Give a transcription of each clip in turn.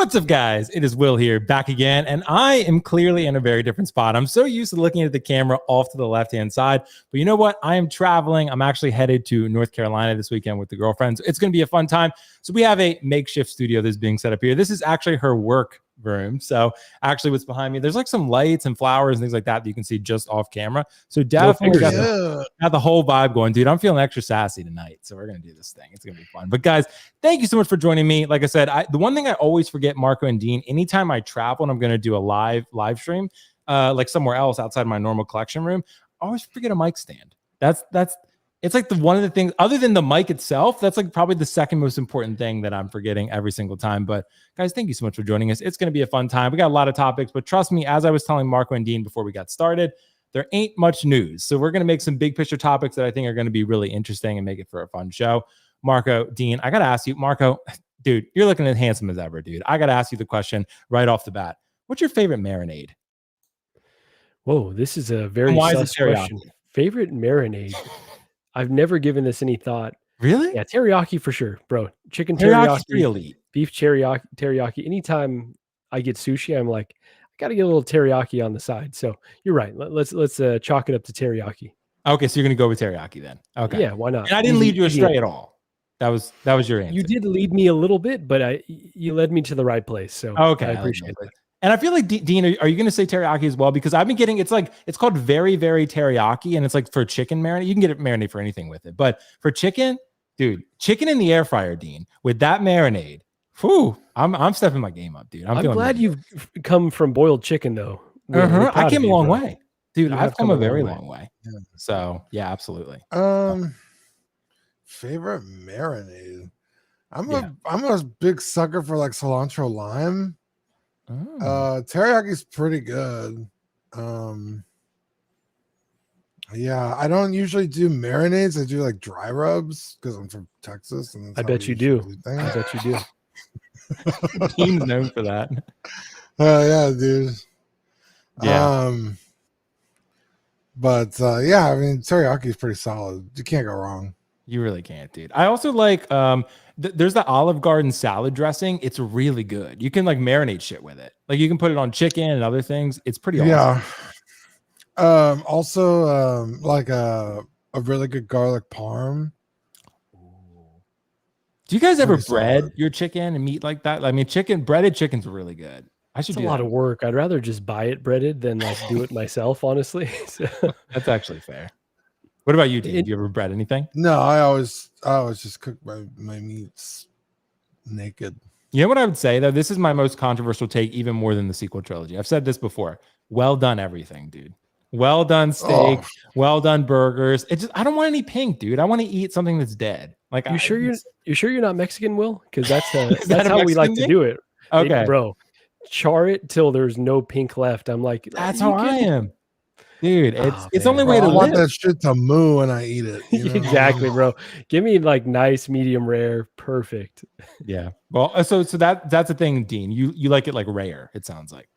What's up, guys? It is Will here, back again, and I am clearly in a very different spot. I'm so used to looking at the camera off to the left-hand side, but you know what? I am traveling. I'm actually headed to North Carolina this weekend with the girlfriends. It's going to be a fun time. So we have a makeshift studio that's being set up here. This is actually her work room. So actually what's behind me, there's like some lights and flowers and things like that you can see just off camera. So definitely got the whole vibe going, dude. I'm feeling extra sassy tonight. So we're going to do this thing. It's going to be fun. But guys, thank you so much for joining me. Like I said, the one thing I always forget, Marco and Dean, anytime I travel and I'm going to do a live stream, like somewhere else outside my normal collection room, I always forget a mic stand. It's like one of the things, other than the mic itself, that's like probably the second most important thing that I'm forgetting every single time. But guys, thank you so much for joining us. It's going to be a fun time. We got a lot of topics, but trust me, as I was telling Marco and Dean before we got started, there ain't much news. So we're going to make some big picture topics that I think are going to be really interesting and make it for a fun show. Marco, Dean, I got to ask you, Marco, dude, you're looking as handsome as ever, dude. I got to ask you the question right off the bat. What's your favorite marinade? Whoa, this is a very sus question. Favorite marinade? I've never given this any thought. Really? Yeah, teriyaki for sure, bro. Chicken Teriyaki's teriyaki, pretty elite. beef teriyaki. Anytime I get sushi, I'm like, I got to get a little teriyaki on the side. So you're right. Let's chalk it up to teriyaki. Okay, so you're gonna go with teriyaki then. Okay. Yeah, why not? And I didn't lead you astray at all. That was your answer. You did lead me a little bit, but you led me to the right place. So okay, I appreciate it. And I feel like, Dean, are you going to say teriyaki as well? Because I've been getting, it's called very, very teriyaki. And it's like for chicken marinade. You can get it marinade for anything with it. But for chicken, dude, chicken in the air fryer, Dean, with that marinade, whew, I'm stepping my game up, dude. I'm glad you've come from boiled chicken, though. I came a long way. Dude, I've come a very long way. Yeah. So, yeah, absolutely. Favorite marinade? I'm a big sucker for like cilantro lime. Teriyaki's pretty good. Yeah, I don't usually do marinades. I do like dry rubs because I'm from Texas. And I bet you do. I bet you do. Team's known for that. Yeah, dude. Yeah. But yeah, I mean, teriyaki is pretty solid. You can't go wrong. You really can't, dude. I also like there's the Olive Garden salad dressing. It's really good. You can like marinate shit with it. Like you can put it on chicken and other things. It's pretty awesome. Yeah. Also like a really good garlic parm. Do you guys ever bread your chicken and meat like that? I mean, breaded chicken's really good. It's a lot of work. I'd rather just buy it breaded than like do it myself, honestly. So. That's actually fair. What about you, Dean? Do you ever bread anything? No, I always just cook my meats naked. You know what I would say, though? This is my most controversial take, even more than the sequel trilogy. I've said this before. Well done everything, dude. Well done steak. Well done burgers. I don't want any pink, dude. I want to eat something that's dead. Like, you're sure you're not Mexican, Will? Because that's how we like to do it. Okay, bro. Char it till there's no pink left. I'm like, that's how I am. Dude, it's only way to live. I want that shit to moo when I eat it. You know? Exactly, bro. Give me like nice, medium rare, perfect. Yeah. Well, so that's the thing, Dean. You like it like rare, it sounds like.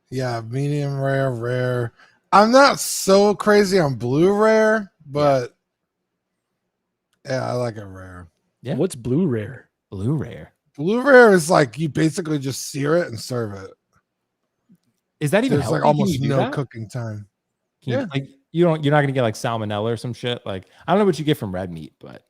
Yeah, medium rare. I'm not so crazy on blue rare, but yeah, I like it rare. Yeah. What's blue rare? Blue rare. Blue rare is like you basically just sear it and serve it. Is that even There's like almost no cooking time? Yeah, like you're not gonna get like salmonella or some shit. Like I don't know what you get from red meat, but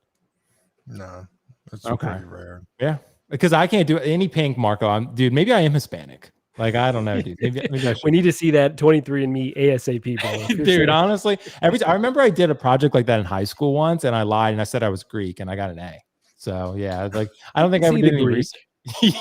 no, it's pretty rare. Yeah, because I can't do any pink, Marco. Dude, maybe I am Hispanic. Like I don't know, dude. Maybe we need to see that 23andMe ASAP, bro. Dude, sure. Honestly, I remember I did a project like that in high school once, and I lied and I said I was Greek, and I got an A. So yeah, like I don't think I ever did any research.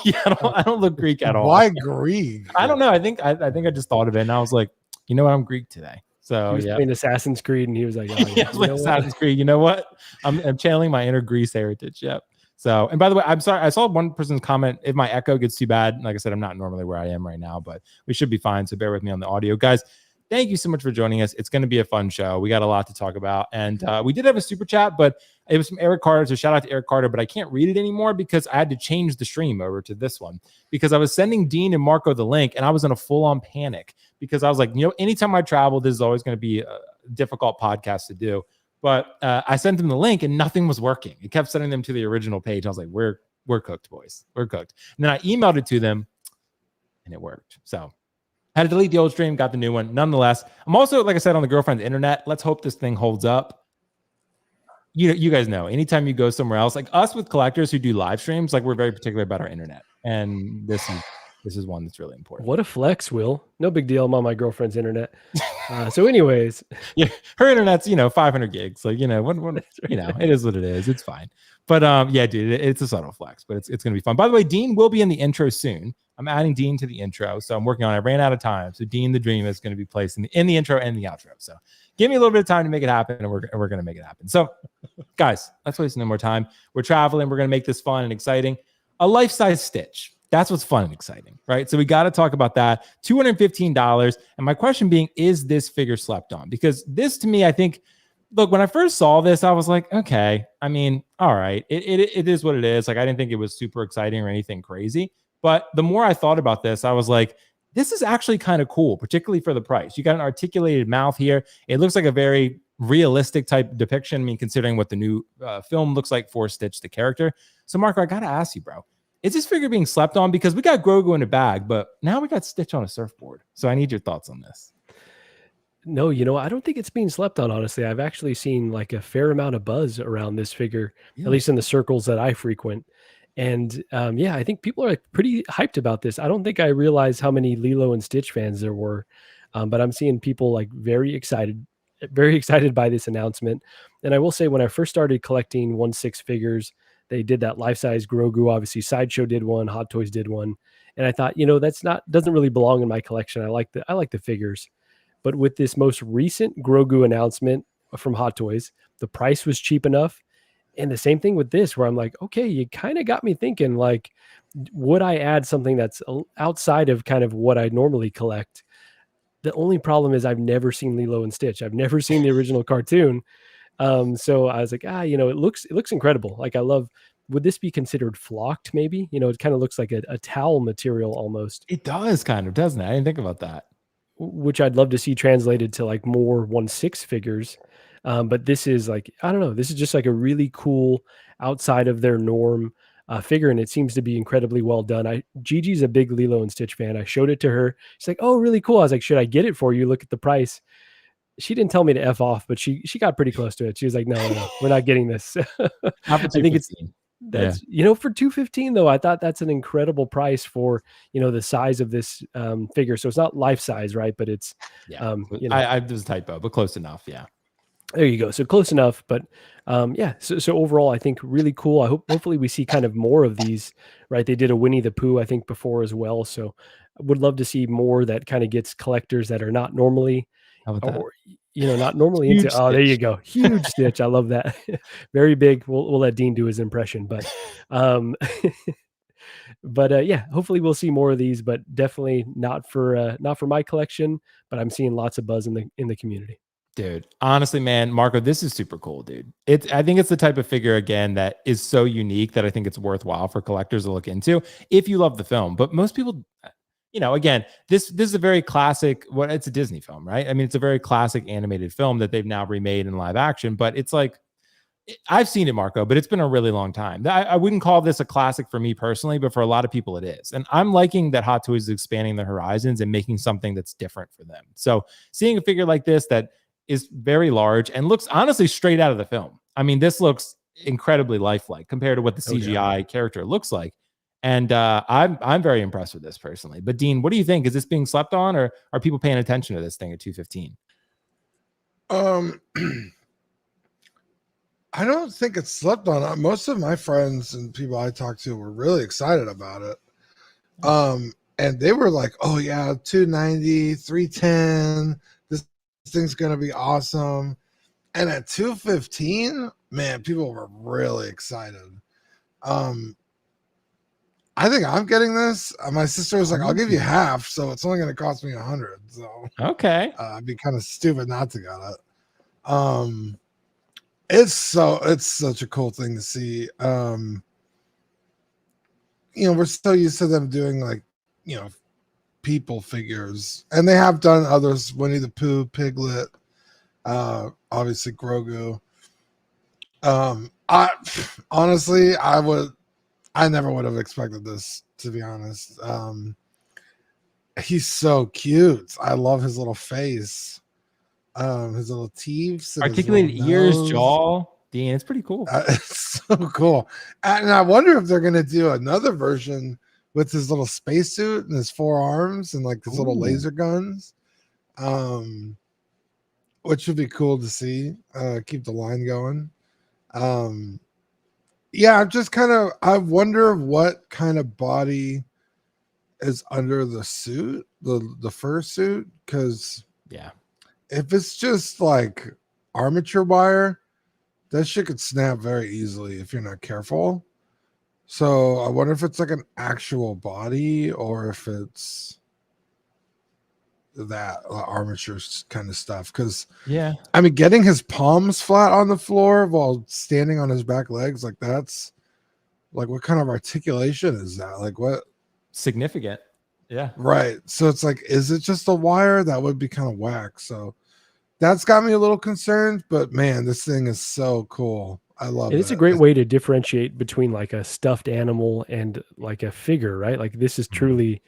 Yeah, I don't look Greek at all. Why Greek? I don't know. I think I just thought of it, and I was like, you know what? I'm Greek today. So he was playing Assassin's Creed, and he was like, oh, yeah, Assassin's Creed. You know what? I'm channeling my inner Greece heritage. Yep. So, and by the way, I'm sorry. I saw one person's comment. If my echo gets too bad, like I said, I'm not normally where I am right now, but we should be fine. So bear with me on the audio, guys. Thank you so much for joining us. It's going to be a fun show. We got a lot to talk about, and we did have a super chat, but it was from Eric Carter. So shout out to Eric Carter, but I can't read it anymore because I had to change the stream over to this one because I was sending Dean and Marco the link, and I was in a full-on panic because I was like, anytime I travel, this is always going to be a difficult podcast to do. But I sent them the link, and nothing was working. It kept sending them to the original page. I was like, where we're cooked, boys. We're cooked. And then I emailed it to them and it worked. So I had to delete the old stream, got the new one. Nonetheless, I'm also, like I said, on the girlfriend's internet. Let's hope this thing holds up. You guys know, anytime you go somewhere else, like us with collectors who do live streams, like we're very particular about our internet. And this is one that's really important. What a flex, Will. No big deal. I'm on my girlfriend's internet. So anyways. Yeah, her internet's, 500 gigs. Like, it is what it is. It's fine. But yeah, dude, it's a subtle flex, but it's going to be fun. By the way, Dean will be in the intro soon. I'm adding Dean to the intro. So I'm working on it. I ran out of time. So Dean the Dream is going to be placed in the intro and the outro. So give me a little bit of time to make it happen, and we're going to make it happen. So guys, let's waste no more time. We're traveling. We're going to make this fun and exciting. A life-size Stitch. That's what's fun and exciting, right? So we got to talk about that. $215. And my question being, is this figure slept on? Because this, to me, I think, look, when I first saw this, I was like, okay, I mean, all right, it is what it is. Like, I didn't think it was super exciting or anything crazy. But the more I thought about this, I was like, this is actually kind of cool, particularly for the price. You got an articulated mouth here. It looks like a very realistic type depiction. I mean, considering what the new film looks like for Stitch, the character. So, Marco, I got to ask you, bro. Is this figure being slept on? Because we got Grogu in a bag, but now we got Stitch on a surfboard. So I need your thoughts on this. No, I don't think it's being slept on, honestly. I've actually seen like a fair amount of buzz around this figure, at least in the circles that I frequent. And yeah, I think people are like pretty hyped about this. I don't think I realized how many Lilo and Stitch fans there were, but I'm seeing people like very excited by this announcement. And I will say, when I first started collecting 1/6 figures, they did that life-size Grogu. Obviously, Sideshow did one, Hot Toys did one, and I thought, doesn't really belong in my collection. I like the figures, but with this most recent Grogu announcement from Hot Toys, the price was cheap enough, and the same thing with this, where I'm like, okay, you kind of got me thinking, like, would I add something that's outside of kind of what I normally collect? The only problem is I've never seen Lilo and Stitch. I've never seen the original cartoon. So I was like, it looks incredible. Like, would this be considered flocked? Maybe, it kind of looks like a towel material almost. It does kind of, doesn't it? I didn't think about that. Which I'd love to see translated to like more 1/6 figures. But this is like, I don't know, this is just like a really cool outside of their norm figure. And it seems to be incredibly well done. Gigi's a big Lilo and Stitch fan. I showed it to her. She's like, oh, really cool. I was like, should I get it for you? Look at the price. She didn't tell me to F off, but she got pretty close to it. She was like, no, we're not getting this. I think that's for $215 though. I thought that's an incredible price for, the size of this figure. So it's not life size, right? But it's, I there's a typo, but close enough. Yeah. There you go. So close enough, but So overall, I think really cool. Hopefully we see kind of more of these, right? They did a Winnie the Pooh, I think, before as well. So I would love to see more that kind of gets collectors that are not normally, not normally into. Stitch. Oh, there you go. Huge Stitch. I love that. Very big. We'll let Dean do his impression, but hopefully we'll see more of these, but definitely not for my collection, but I'm seeing lots of buzz in the community. Dude, honestly, man, Marco, this is super cool, dude. I think it's the type of figure, again, that is so unique that I think it's worthwhile for collectors to look into if you love the film. But most people, again, this is a very classic, it's a Disney film, right? I mean, it's a very classic animated film that they've now remade in live action, but it's like, I've seen it, Marco, but it's been a really long time. I wouldn't call this a classic for me personally, but for a lot of people it is. And I'm liking that Hot Toys is expanding their horizons and making something that's different for them. So seeing a figure like this that is very large and looks honestly straight out of the film. I mean, this looks incredibly lifelike compared to what the CGI character looks like. And I'm very impressed with this personally. But Dean, what do you think? Is this being slept on, or are people paying attention to this thing at $215? I don't think it's slept on. Most of my friends and people I talked to were really excited about it. And they were like, oh yeah, 290, 310. This thing's going to be awesome. And at 215, man, people were really excited. I think I'm getting this. My sister was like, I'll give you half. So it's only going to cost me 100. So okay. I'd be kind of stupid not to get it. It's such a cool thing to see. We're so used to them doing like, people figures, and they have done others, Winnie the Pooh, Piglet, obviously Grogu. I would I never would have expected this, to be honest. He's so cute. I love his little face. His little teeth, Articulated ears, jaw. Dean, it's pretty cool. It's so cool. And I wonder if they're gonna do another version with his little spacesuit and his 4 arms and like his little laser guns. Which would be cool to see. Keep the line going. Yeah, I'm just I wonder what kind of body is under the suit, the fur suit, because yeah, if it's just like armature wire, that shit could snap very easily if you're not careful. So I wonder if it's like an actual body or if it's that armature kind of stuff. Because yeah, I mean, getting his palms flat on the floor while standing on his back legs, like that's like what kind of articulation is that? Like what? Significant. Yeah. Right. So it's like, is it just a wire? That would be kind of whack. So that's got me a little concerned, but man, this thing is so cool. I love it. It's a great way to differentiate between like a stuffed animal and like a figure, right? Like this is truly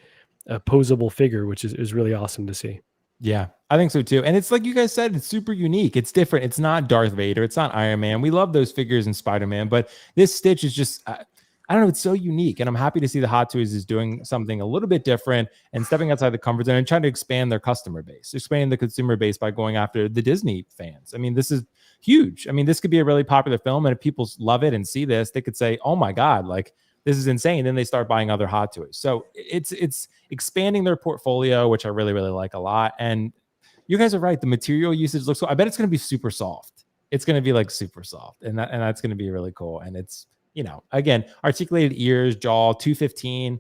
a posable figure, which is really awesome to see. Yeah, I think so too. And it's like you guys said, it's super unique. It's different. It's not Darth Vader. It's not Iron Man. We love those figures in Spider-Man, but this Stitch is just, I don't know, it's so unique. And I'm happy to see the Hot Toys is doing something a little bit different and stepping outside the comfort zone and trying to expand their customer base, expanding the consumer base by going after the Disney fans. I mean, this is huge. I mean, this could be a really popular film. And if people love it and see this, they could say, oh my God, like this is insane. Then they start buying other Hot Toys. So it's expanding their portfolio, which I really, really like a lot. And you guys are right. The material usage looks cool. I bet it's going to be super soft. It's going to be like super soft. And that's going to be really cool. And it's, you know, again, articulated ears, jaw, 215.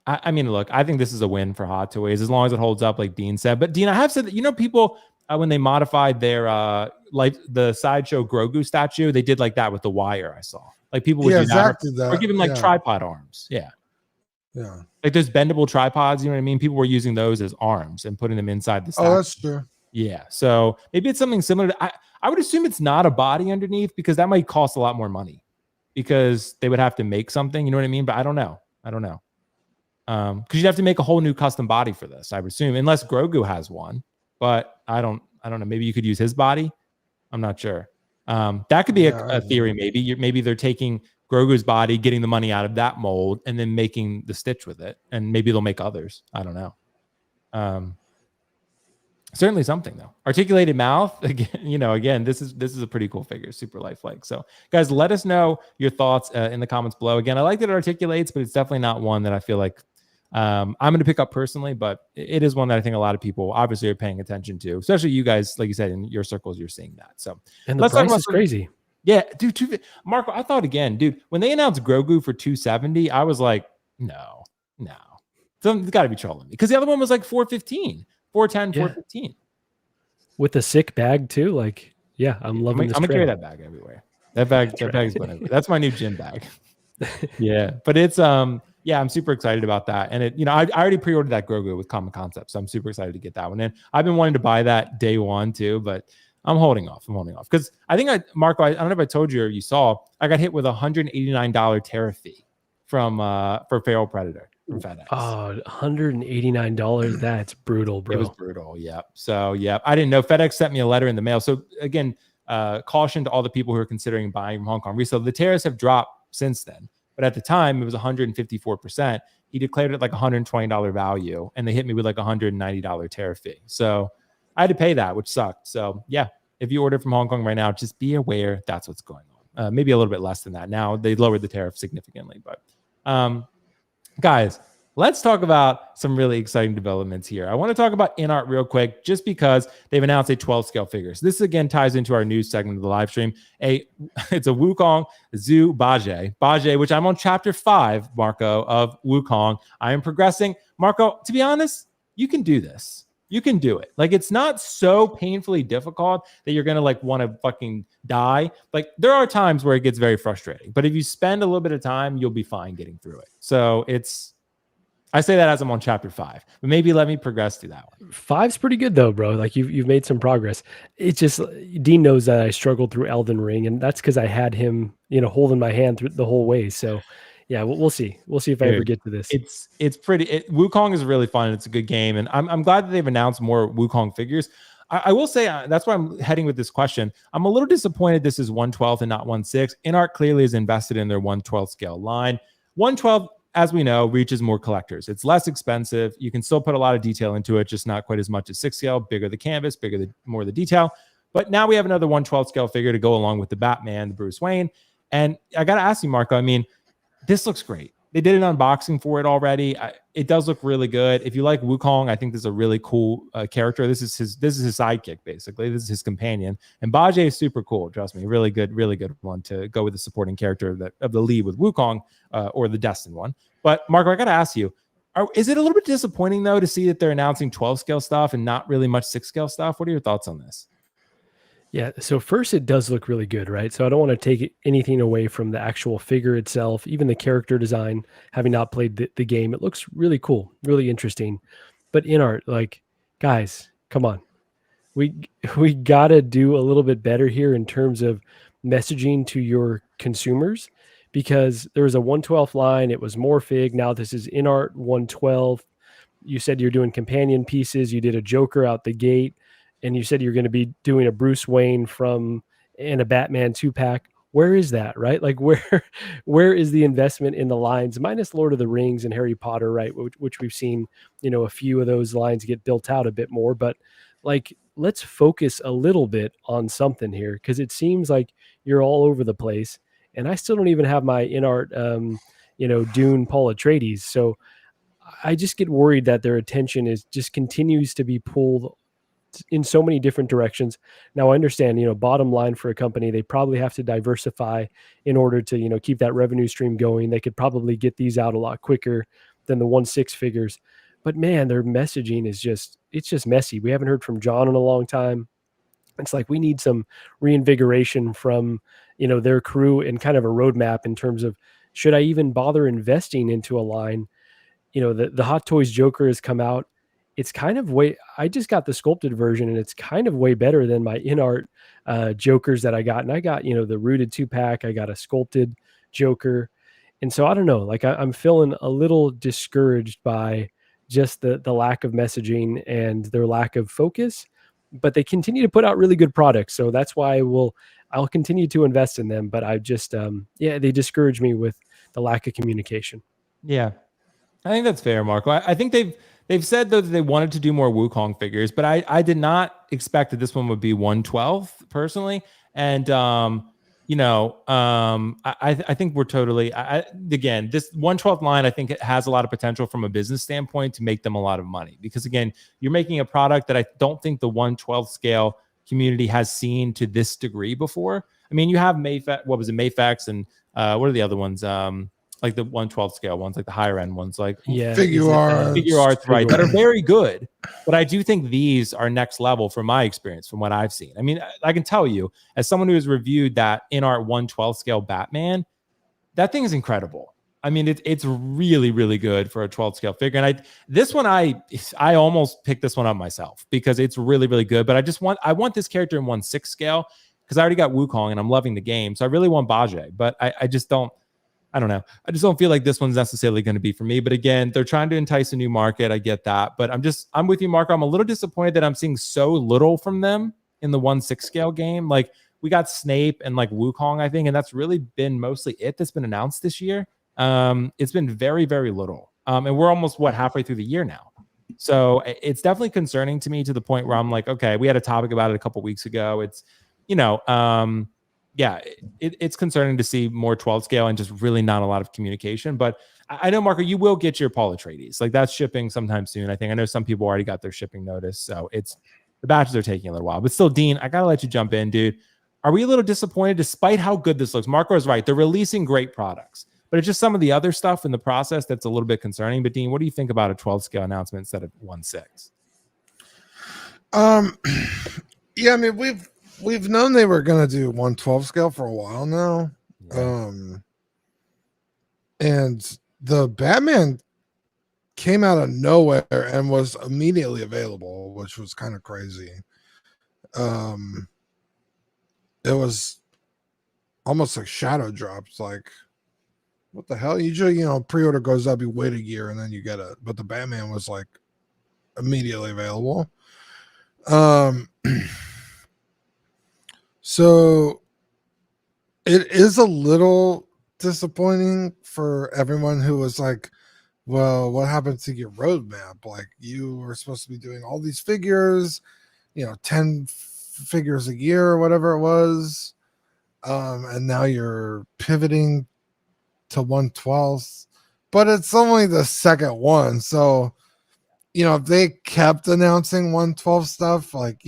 I mean, look, I think this is a win for Hot Toys as long as it holds up, like Dean said. But Dean, I have said that, you know, people, when they modified their, like the Sideshow Grogu statue, they did like that with the wire, I saw. Like people would do exactly that. Or give him like tripod arms. Yeah. Yeah. Like those bendable tripods, you know what I mean? People were using those as arms and putting them inside the statue. Oh, that's true. Yeah. So maybe it's something similar to, I would assume it's not a body underneath because that might cost a lot more money because they would have to make something, you know what I mean? But I don't know. Because you'd have to make a whole new custom body for this, I would assume, unless Grogu has one. But I don't know. Maybe you could use his body. I'm not sure. That could be a theory. Maybe they're taking Grogu's body, getting the money out of that mold, and then making the Stitch with it. And maybe they'll make others. I don't know. Certainly something though. Articulated mouth. Again, this is a pretty cool figure, super lifelike. So guys, let us know your thoughts in the comments below. Again, I like that it articulates, but it's definitely not one that I feel like I'm going to pick up personally, but it is one that I think a lot of people obviously are paying attention to, especially you guys, like you said, in your circles, you're seeing that. So, and the price is crazy. Yeah, dude. Marco, I thought again, dude, when they announced Grogu for $270, I was like, no. So it's got to be trolling me because the other one was like $415, $410, $415. With a sick bag too. Like, yeah, I'm loving this. I'm gonna carry that bag everywhere. That bag's been everywhere. That's my new gym bag. Yeah, but it's yeah, I'm super excited about that. And it, I already pre-ordered that Grogu with Common Concepts, so I'm super excited to get that one in. I've been wanting to buy that day one too, but I'm holding off because I think Marco, I don't know if I told you or you saw, I got hit with $189 tariff fee from for Feral Predator from FedEx. Oh, $189. That's brutal, bro. It was brutal. Yep. So yeah, I didn't know. FedEx sent me a letter in the mail. So again, caution to all the people who are considering buying from Hong Kong resale. The tariffs have dropped since then, but at the time it was 154%. He declared it like $120 value, and they hit me with like $190 tariff fee. So I had to pay that, which sucked. So yeah, if you order from Hong Kong right now, just be aware that's what's going on. Maybe a little bit less than that. Now they lowered the tariff significantly, but guys, let's talk about some really exciting developments here. I want to talk about InArt real quick, just because they've announced a 12 scale figures. This again ties into our news segment of the live stream. It's a Wukong Zhu Bajie, which I'm on chapter 5, Marco, of Wukong. I am progressing. Marco, to be honest, you can do this. You can do it. Like, it's not so painfully difficult that you're going to like want to fucking die. Like, there are times where it gets very frustrating, but if you spend a little bit of time, you'll be fine getting through it. So I say that as I'm on chapter 5, but maybe let me progress through that one. 5's pretty good though, bro. Like you've made some progress. It's just, Dean knows that I struggled through Elden Ring, and that's because I had him, holding my hand through the whole way. So Yeah, we'll see. We'll see if I ever get to this. It's pretty. Wukong is really fun. It's a good game, and I'm glad that they've announced more Wukong figures. I will say that's why I'm heading with this question. I'm a little disappointed this is 1/12 and not 1/6. InArt clearly is invested in their 1/12 scale line. 1/12, as we know, reaches more collectors. It's less expensive. You can still put a lot of detail into it, just not quite as much as 6 scale. Bigger the canvas, more the detail. But now we have another 1/12 scale figure to go along with the Batman, the Bruce Wayne. And I got to ask you, Marco, I mean, this looks great. They did an unboxing for it already. It does look really good. If you like Wukong, I think this is a really cool character. This is his sidekick, basically. This is his companion. And Bajie is super cool. Trust me, really good one to go with the supporting character of the lead with Wukong or the destined one. But Marco, I got to ask you, is it a little bit disappointing though to see that they're announcing 12 scale stuff and not really much 6 scale stuff? What are your thoughts on this? Yeah, so first it does look really good, right? So I don't want to take anything away from the actual figure itself, even the character design. Having not played the game, it looks really cool, really interesting. But InArt, like, guys, come on, we gotta do a little bit better here in terms of messaging to your consumers, because there was a 1/12 line, it was more fig. Now this is InArt 1/12. You said you're doing companion pieces. You did a Joker out the gate, and you said you're going to be doing a Bruce Wayne and a Batman 2-pack. Where is that, right? Like where is the investment in the lines, minus Lord of the Rings and Harry Potter, right? Which we've seen, a few of those lines get built out a bit more, but like, let's focus a little bit on something here, because it seems like you're all over the place, and I still don't even have my InArt, Dune Paul Atreides. So I just get worried that their attention just continues to be pulled in so many different directions. Now I understand, bottom line for a company, they probably have to diversify in order to, keep that revenue stream going. They could probably get these out a lot quicker than the 1/6 figures. But man, their messaging it's just messy. We haven't heard from John in a long time. It's like we need some reinvigoration from, their crew, and kind of a roadmap in terms of, should I even bother investing into a line? The Hot Toys Joker has come out. It's kind of I just got the sculpted version, and it's kind of way better than my InArt Jokers that I got. And I got, the rooted 2-pack. I got a sculpted Joker. And so I don't know, like I'm feeling a little discouraged by just the lack of messaging and their lack of focus, but they continue to put out really good products. So that's why I'll continue to invest in them. But I just, they discourage me with the lack of communication. Yeah, I think that's fair, Marco. I think they've said though that they wanted to do more Wukong figures, but I did not expect that this one would be 1/12 personally. And I think we're totally. Again, this 1/12 line, I think it has a lot of potential from a business standpoint to make them a lot of money, because again, you're making a product that I don't think the 1/12 scale community has seen to this degree before. I mean, you have Mafex, and what are the other ones? Like the 1/12 scale ones, like the higher end ones, like figure arts, right? That are very good. But I do think these are next level from my experience, from what I've seen. I mean, I can tell you, as someone who has reviewed that InArt 1/12 scale Batman, that thing is incredible. I mean, it's really, really good for a 12 scale figure. And I almost picked this one up myself because it's really, really good. But I want this character in 1/6 scale, because I already got Wukong and I'm loving the game. So I really want Bajie, but I just don't know. I just don't feel like this one's necessarily going to be for me. But again, they're trying to entice a new market. I get that. But I'm with you, Marco. I'm a little disappointed that I'm seeing so little from them in the 1/6 scale game. Like, we got Snape and like Wukong, I think, and that's really been mostly it that's been announced this year. It's been very, very little. And we're almost halfway through the year now. So it's definitely concerning to me, to the point where I'm like, okay, we had a topic about it a couple weeks ago. It's, it's concerning to see more 12 scale and just really not a lot of communication. But I know, Marco, you will get your Paul Atreides. Like, that's shipping sometime soon. I know some people already got their shipping notice. So the batches are taking a little while. But still, Dean, I got to let you jump in, dude. Are we a little disappointed despite how good this looks? Marco is right. They're releasing great products, but it's just some of the other stuff in the process that's a little bit concerning. But Dean, what do you think about a 12 scale announcement instead of 1/6? Yeah, I mean, we've known they were going to do 1/12 scale for a while now. Yeah. And the Batman came out of nowhere and was immediately available, which was kind of crazy. It was almost like shadow drops. Like, what the hell? Usually, pre-order goes up, you wait a year and then you get it. But the Batman was like immediately available. So it is a little disappointing for everyone who was like, well, what happened to your roadmap? Like, you were supposed to be doing all these figures, 10 figures a year or whatever it was. And now you're pivoting to 1/12, but it's only the second one. So, if they kept announcing 1/12 stuff, like,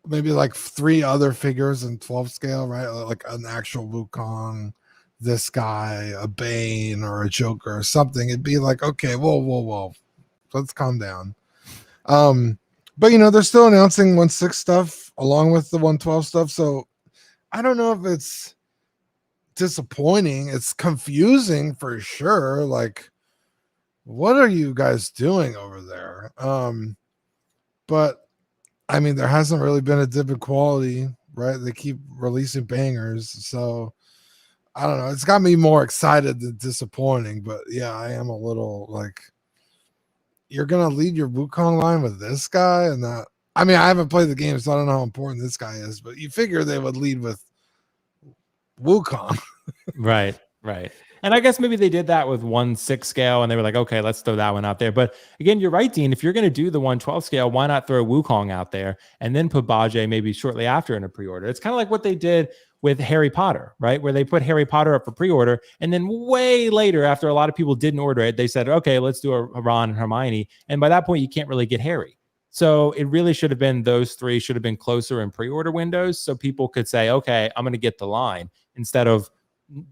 maybe like 3 other figures in 12 scale, right? Like an actual Wukong, this guy, a Bane, or a Joker or something. It'd be like, okay, whoa. Let's calm down. But they're still announcing 1/6 stuff along with the 1/12 stuff. So I don't know if it's disappointing. It's confusing for sure. Like, what are you guys doing over there? But I mean, there hasn't really been a dip in quality, right? They keep releasing bangers. So I don't know. It's got me more excited than disappointing. But yeah, I am a little like, you're going to lead your Wukong line with this guy and that. I mean, I haven't played the game, so I don't know how important this guy is, but you figure they would lead with Wukong. Right. And I guess maybe they did that with 1/6 scale and they were like, okay, let's throw that one out there. But again, you're right, Dean. If you're going to do the 1/12 scale, why not throw Wukong out there and then put Bajie maybe shortly after in a pre-order? It's kind of like what they did with Harry Potter, right? Where they put Harry Potter up for pre-order. And then way later, after a lot of people didn't order it, they said, okay, let's do a Ron and Hermione. And by that point, you can't really get Harry. So it really should have been those 3 should have been closer in pre-order windows. So people could say, okay, I'm going to get the line instead of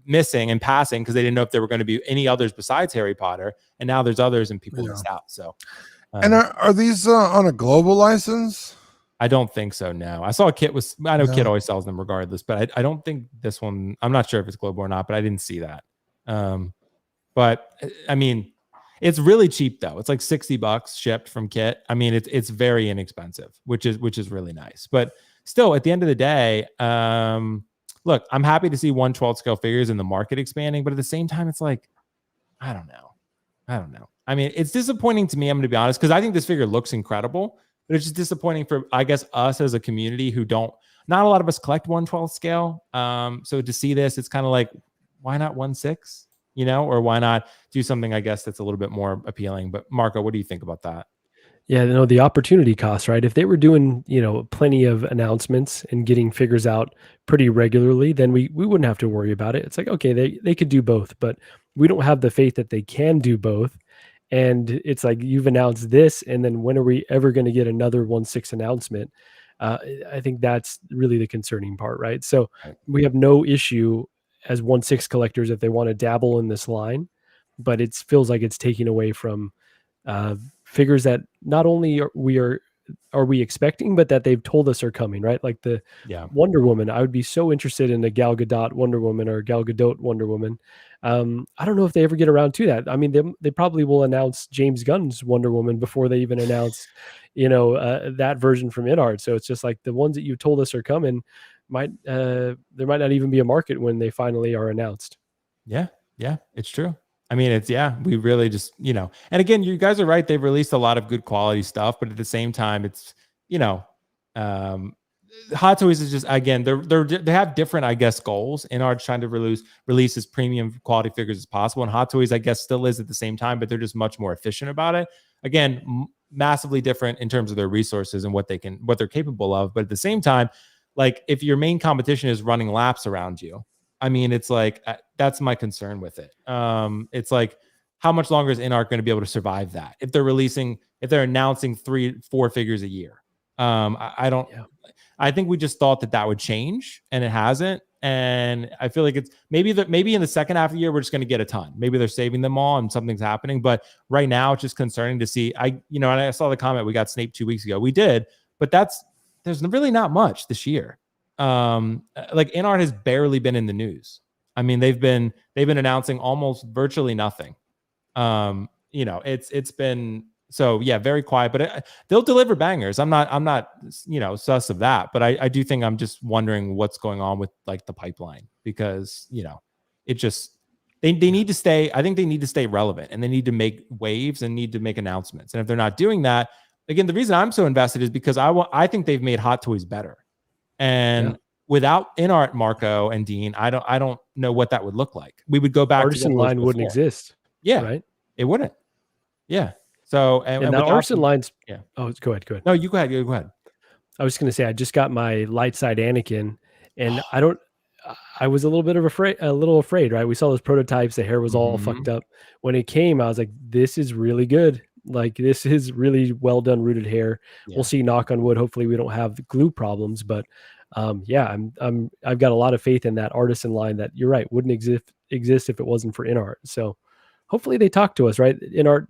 missing and passing because they didn't know if there were going to be any others besides Harry Potter, and now there's others and people missed out. So and are these on a global license? I don't think so. No, I saw Kit was, I know Kit always sells them regardless, but I don't think this one, I'm not sure if it's global or not, but I didn't see that. But I mean, it's really cheap though. It's like $60 shipped from Kit. I mean, it's very inexpensive, which is really nice, but still at the end of the day, look, I'm happy to see 1/12 scale figures in the market expanding, but at the same time, it's like, I don't know. I mean, it's disappointing to me, I'm going to be honest, because I think this figure looks incredible, but it's just disappointing for, I guess, us as a community who not a lot of us collect 1/12 scale. So to see this, it's kind of like, why not 1/6, or why not do something, I guess, that's a little bit more appealing. But Marco, what do you think about that? Yeah, the opportunity cost, right? If they were doing, plenty of announcements and getting figures out pretty regularly, then we wouldn't have to worry about it. It's like, okay, they could do both, but we don't have the faith that they can do both. And it's like, you've announced this, and then when are we ever going to get another 1/6 announcement? I think that's really the concerning part, right? So we have no issue as 1/6 collectors if they want to dabble in this line, but it feels like it's taking away from figures that not only are we expecting, but that they've told us are coming, right? Like the Wonder Woman. I would be so interested in a Gal Gadot Wonder Woman or Gal Gadot Wonder Woman. I don't know if they ever get around to that. I mean, they probably will announce James Gunn's Wonder Woman before they even announce, that version from InArt. So it's just like the ones that you told us are coming there might not even be a market when they finally are announced. Yeah, it's true. I mean, we really just, and again, you guys are right. They've released a lot of good quality stuff, but at the same time, it's, Hot Toys is just, again, they have different, I guess, goals. InArt's trying to release as premium quality figures as possible. And Hot Toys, I guess, still is at the same time, but they're just much more efficient about it. Again, massively different in terms of their resources and what they're capable of. But at the same time, like if your main competition is running laps around you, I mean, it's like, that's my concern with it. It's like, how much longer is InArt going to be able to survive that? If they're announcing 3-4 figures a year? I think we just thought that would change and it hasn't. And I feel like it's maybe in the second half of the year, we're just going to get a ton. Maybe they're saving them all and something's happening. But right now it's just concerning to see. And I saw the comment, we got Snape 2 weeks ago. We did, but there's really not much this year. Like InArt has barely been in the news. I mean, they've been announcing almost virtually nothing. It's been So yeah, very quiet, but they'll deliver bangers. I'm not, sus of that, but I do think I'm just wondering what's going on with like the pipeline, because, it just, they need to stay, I think they need to stay relevant, and they need to make waves and need to make announcements. And if they're not doing that, again, the reason I'm so invested is because I think they've made Hot Toys better. And without InArt, Marco and Dean, I don't know what that would look like. We would go back artisan to what line wouldn't exist. Yeah, right. It wouldn't. Yeah. So and now artisan lines. Yeah. Oh, go ahead. No, you go ahead. Go ahead. I was going to say I just got my light side Anakin, and I was a little afraid. Right, we saw those prototypes. The hair was all fucked up. When it came, I was like, "This is really good. Like, this is really well done rooted hair." Yeah. We'll see. Knock on wood. Hopefully, we don't have the glue problems. But I've got a lot of faith in that artisan line. That you're right wouldn't exist if it wasn't for InArt. So hopefully they talk to us. Right, InArt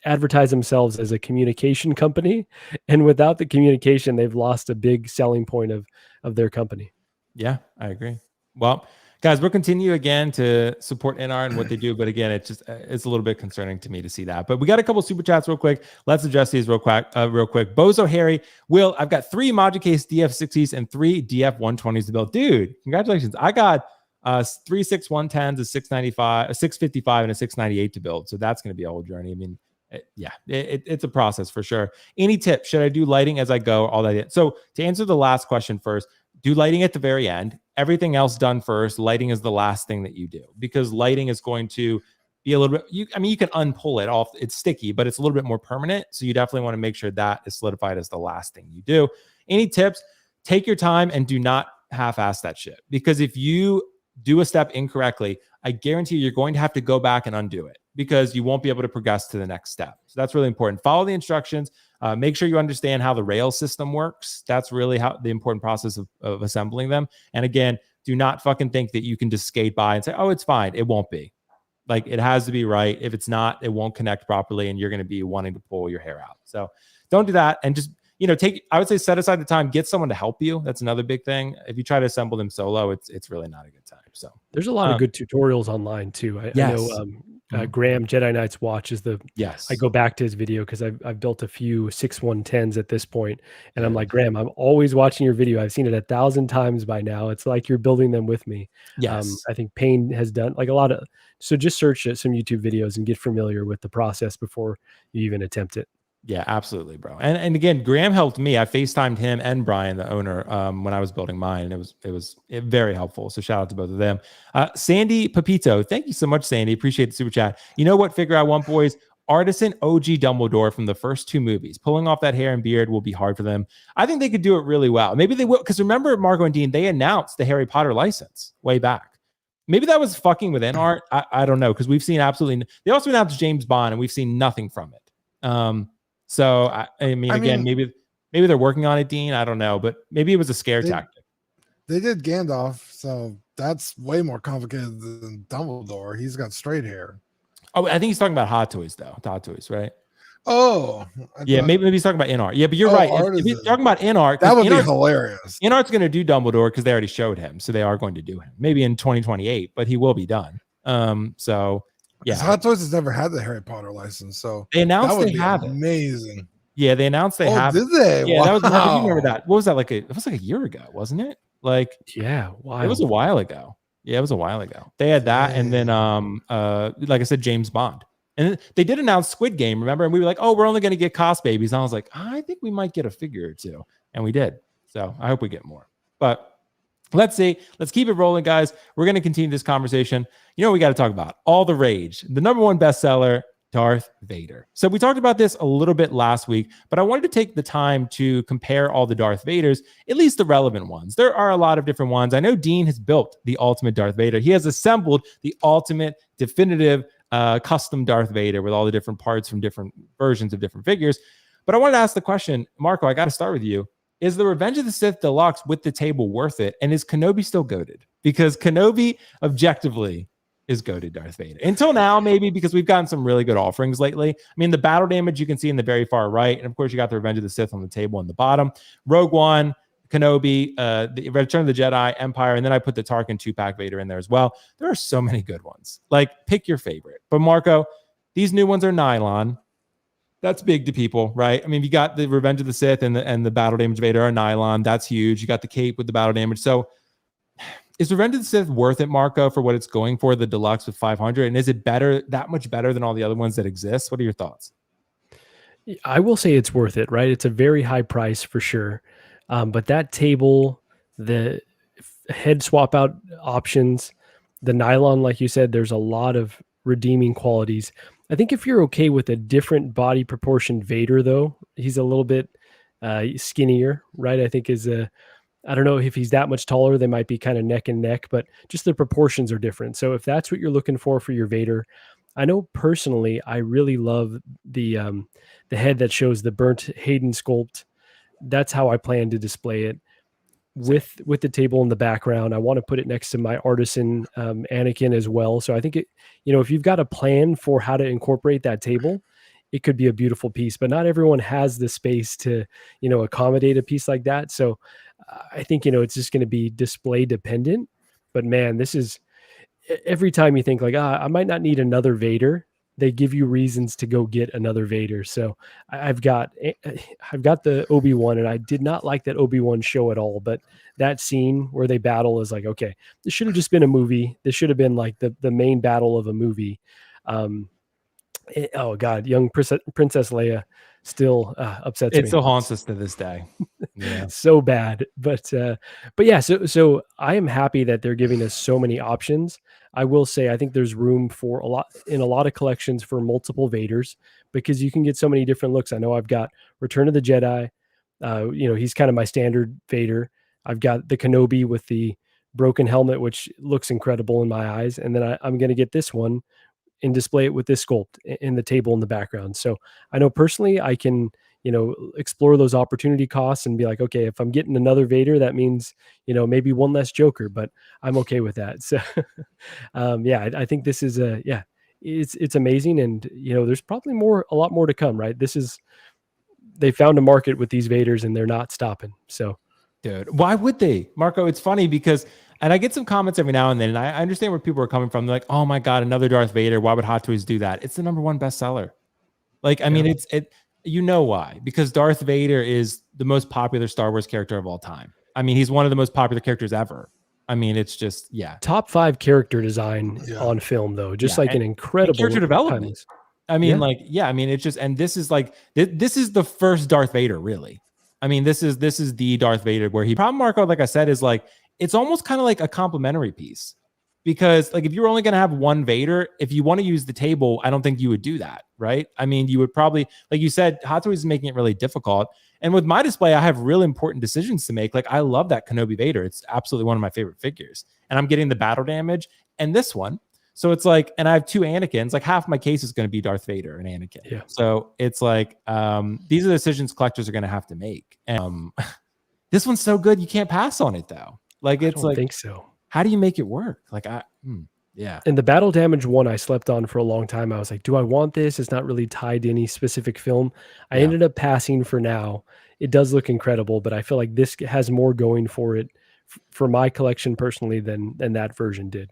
advertise themselves as a communication company, and without the communication, they've lost a big selling point of their company. Yeah, I agree. Well, guys, we'll continue again to support InArt and what they do, but again, it's a little bit concerning to me to see that. But we got a couple super chats real quick. Let's address these real quick. Bozo Harry, Will, I've got 3 Module Case DF60s and 3 DF120s to build. Dude, congratulations! I got 3 6110s, a 695, a 655, and a 698 to build. So that's going to be a whole journey. I mean, it's a process for sure. Any tips? Should I do lighting as I go? All that. So to answer the last question first, do lighting at the very end. Everything else done first. Lighting is the last thing that you do, because lighting is going to be a little bit, you can unpull it off. It's sticky, but it's a little bit more permanent. So you definitely want to make sure that is solidified as the last thing you do. Any tips? Take your time and do not half-ass that shit, because if you do a step incorrectly, I guarantee you're going to have to go back and undo it, because you won't be able to progress to the next step. So that's really important. Follow the instructions. Make sure you understand how the rail system works. That's really how the important process of assembling them. And again, do not fucking think that you can just skate by and say, oh, it's fine. It won't be. Like, it has to be right. If it's not, it won't connect properly, and you're going to be wanting to pull your hair out. So don't do that. And just, I would say set aside the time, get someone to help you. That's another big thing. If you try to assemble them solo, it's really not a good time. So there's a lot of good tutorials online too. I know Graham Jedi Knights Watch is I go back to his video because I've built a few 6110s at this point, and I'm like, Graham, I'm always watching your video. I've seen it 1,000 times by now. It's like you're building them with me. Yes. I think Payne has done like a lot of, so just search some YouTube videos and get familiar with the process before you even attempt it. Yeah, absolutely, bro. And again, Graham helped me. I FaceTimed him and Brian, the owner, when I was building mine. And it was very helpful. So shout out to both of them. Sandy Pepito, thank you so much, Sandy. Appreciate the super chat. You know what figure I want, boys? Artisan OG Dumbledore from the first 2 movies. Pulling off that hair and beard will be hard for them. I think they could do it really well. Maybe they will, because remember, Marco and Dean, they announced the Harry Potter license way back. Maybe that was fucking with InArt. I don't know, because we've seen absolutely. They also announced James Bond, and we've seen nothing from it. So I mean, maybe they're working on it, Dean. I don't know, but maybe it was a scare tactic. They did Gandalf, so that's way more complicated than Dumbledore. He's got straight hair. Oh, I think he's talking about Hot Toys, though. Hot Toys, right? Oh, yeah. Maybe he's talking about InArt. Yeah, but you're right. If he's talking about InArt, that would be hilarious. InArt's going to do Dumbledore because they already showed him, so they are going to do him. Maybe in 2028, but he will be done. So. Yeah, Hot Toys has never had the Harry Potter license, so they announced they have it. Amazing. Yeah, they announced they have. Did they? Yeah, wow. That was. You remember that? What was that like? It was like a year ago, wasn't it? Like, yeah, wow. It was a while ago. Yeah, it was a while ago. They had that, and then like I said, James Bond, and they did announce Squid Game. Remember, and we were like, oh, we're only going to get cost babies. And I was like, I think we might get a figure or 2, and we did. So I hope we get more, but. Let's see. Let's keep it rolling, guys. We're going to continue this conversation. You know what we got to talk about? All the rage. The #1 bestseller, Darth Vader. So we talked about this a little bit last week, but I wanted to take the time to compare all the Darth Vaders, at least the relevant ones. There are a lot of different ones. I know Dean has built the ultimate Darth Vader. He has assembled the ultimate definitive custom Darth Vader with all the different parts from different versions of different figures. But I wanted to ask the question, Marco, I got to start with you. Is the Revenge of the Sith Deluxe with the table worth it? And is Kenobi still goated? Because Kenobi objectively is goated Darth Vader. Until now, maybe, because we've gotten some really good offerings lately. I mean, the battle damage you can see in the very far right. And of course, you got the Revenge of the Sith on the table in the bottom. Rogue One, Kenobi, the Return of the Jedi, Empire, and then I put the Tarkin 2-pack Vader in there as well. There are so many good ones. Like, pick your favorite. But Marco, these new ones are nylon. That's big to people, right? I mean, you got the Revenge of the Sith and the battle damage Vader are nylon. That's huge. You got the cape with the battle damage. So is Revenge of the Sith worth it, Marco, for what it's going for, the deluxe with 500? And is it that much better than all the other ones that exist? What are your thoughts? I will say it's worth it, right? It's a very high price for sure. But that table, the head swap out options, the nylon, like you said, there's a lot of redeeming qualities. I think if you're okay with a different body proportion Vader, though, he's a little bit skinnier, right? I think I don't know if he's that much taller. They might be kind of neck and neck, but just the proportions are different. So if that's what you're looking for your Vader, I know personally, I really love the head that shows the burnt Hayden sculpt. That's how I plan to display it with the table in the background. I want to put it next to my artisan Anakin as well. So I think if you've got a plan for how to incorporate that table, it could be a beautiful piece, but not everyone has the space to, accommodate a piece like that. So I think, it's just going to be display dependent, but man, this is every time you think like, I might not need another Vader, they give you reasons to go get another Vader. So I've got the Obi-Wan, and I did not like that Obi-Wan show at all, but that scene where they battle is like, okay, this should have just been a movie. This should have been like the main battle of a movie. Oh God, young Princess Leia still upsets me. It still haunts us to this day. Yeah. So bad, but yeah. So I am happy that they're giving us so many options. I will say I think there's room for a lot of collections for multiple Vaders, because you can get so many different looks. I know I've got Return of the Jedi. He's kind of my standard Vader. I've got the Kenobi with the broken helmet, which looks incredible in my eyes, and then I'm going to get this one and display it with this sculpt in the table in the background. So I know personally I can, explore those opportunity costs and be like, okay, if I'm getting another Vader, that means, maybe one less Joker, but I'm okay with that. So I think this is it's amazing. And, there's probably a lot more to come, right? They found a market with these Vaders and they're not stopping. So dude, why would they, Marco? It's funny because, and I get some comments every now and then, and I understand where people are coming from. They're like, oh my God, another Darth Vader. Why would Hot Toys do that? It's the #1 bestseller. Like, I mean, you know why? Because Darth Vader is the most popular Star Wars character of all time. I mean, he's one of the most popular characters ever. I mean, it's just, top 5 character design on film, though. Just like an incredible character development. Timeless. I mean, I mean, it's just, and this is like, this is the first Darth Vader, really. I mean, this is the Darth Vader where problem, Marco, like I said, is like, it's almost kind of like a complimentary piece, because like if you're only going to have one Vader, if you want to use the table, I don't think you would do that, right? I mean, you would probably, like you said, Hot Toys is making it really difficult. And with my display, I have really important decisions to make. Like I love that Kenobi Vader. It's absolutely one of my favorite figures. And I'm getting the battle damage and this one. So it's like, and I have 2 Anakins, like half my case is going to be Darth Vader and Anakin. Yeah. So it's like, these are the decisions collectors are going to have to make. And this one's so good, you can't pass on it though. Like, it's like, I think so. How do you make it work? Like, yeah. And the battle damage one I slept on for a long time. I was like, do I want this? It's not really tied to any specific film. I ended up passing for now. It does look incredible, but I feel like this has more going for it for my collection personally than that version did.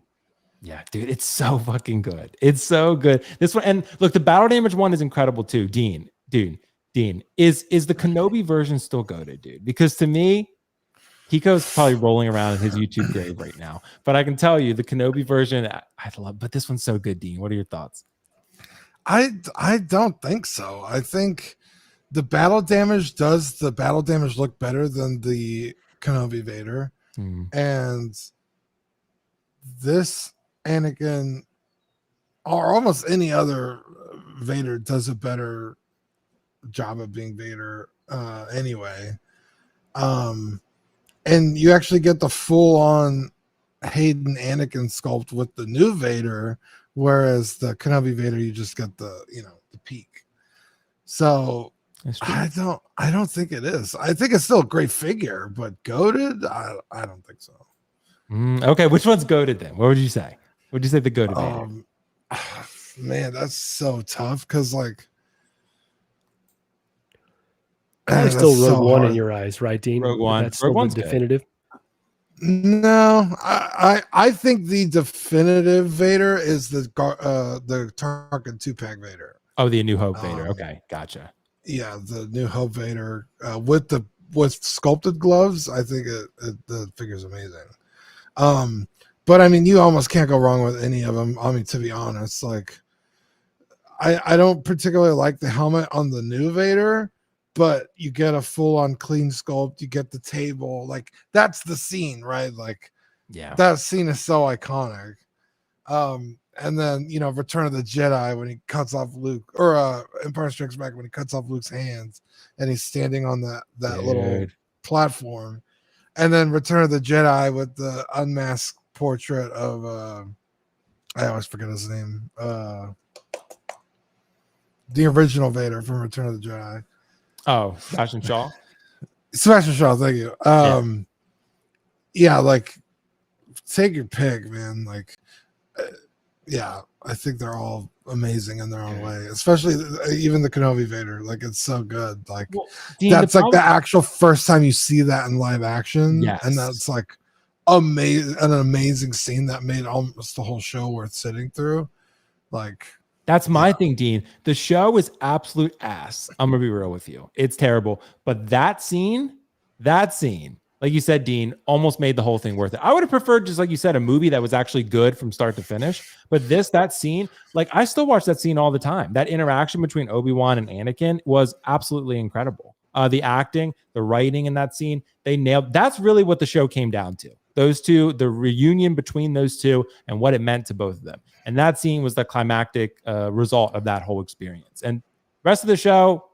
Yeah, dude, it's so fucking good. It's so good. This one, and look, the battle damage one is incredible too. Dean, is the Kenobi version still goated, dude? Because to me, Hiko's probably rolling around in his YouTube grave right now. But I can tell you, the Kenobi version, I love. But this one's so good, Dean. What are your thoughts? I don't think so. I think the battle damage look better than the Kenobi Vader, and this Anakin or almost any other Vader does a better job of being Vader anyway. And you actually get the full-on Hayden Anakin sculpt with the new Vader, whereas the Kenobi Vader, you just get the peak. So I don't think it is. I think it's still a great figure, but goated, I don't think so. Okay, which one's goated then? What would you say? Would you say the goated Vader? Man, that's so tough because like. Probably still Rogue One in your eyes, right, Dean? Rogue One. That's still the definitive. No, I think the definitive Vader is the Tarkin 2-pack Vader. Oh, the New Hope Vader. Okay, gotcha. Yeah, the New Hope Vader with sculpted gloves. I think the figure's amazing. But I mean, you almost can't go wrong with any of them. I mean, to be honest, like I don't particularly like the helmet on the new Vader, but you get a full on clean sculpt. You get the table, like that's the scene, right? Like, Yeah, that scene is so iconic. And then Return of the Jedi when he cuts off Luke, or Empire Strikes Back when he cuts off Luke's hands and he's standing on that little platform, and then Return of the Jedi with the unmasked portrait of I always forget his name, the original Vader from Return of the Jedi. Oh, Sebastian Shaw. Sebastian Shaw, thank you. Yeah, like take your pick, man. Like, yeah, I think they're all amazing in their own way, especially even the Kenobi Vader. Like, it's so good. Like, Dean, that's like the actual first time you see that in live action. Yes. And that's like an amazing scene that made almost the whole show worth sitting through. Like, that's my thing, Dean. The show is absolute ass. I'm gonna be real with you. It's terrible. But that scene, like you said, Dean, almost made the whole thing worth it. I would have preferred, just like you said, a movie that was actually good from start to finish. But that scene, like I still watch that scene all the time. That interaction between Obi-Wan and Anakin was absolutely incredible. The acting, the writing in that scene, they nailed. That's really what the show came down to. Those two, the reunion between those two and what it meant to both of them. And that scene was the climactic result of that whole experience. And the rest of the show,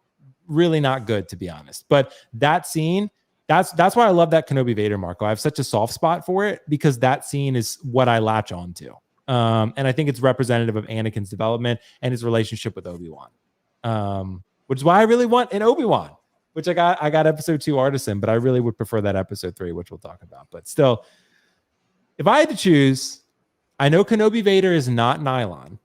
really not good, to be honest. But that scene, that's why I love that Kenobi Vader, Marco. I have such a soft spot for it because that scene is what I latch on to. And I think it's representative of Anakin's development and his relationship with Obi-Wan, which is why I really want an Obi-Wan, which I got episode 2 Artisan, but I really would prefer that episode 3, which we'll talk about. But still, if I had to choose, I know Kenobi Vader is not nylon,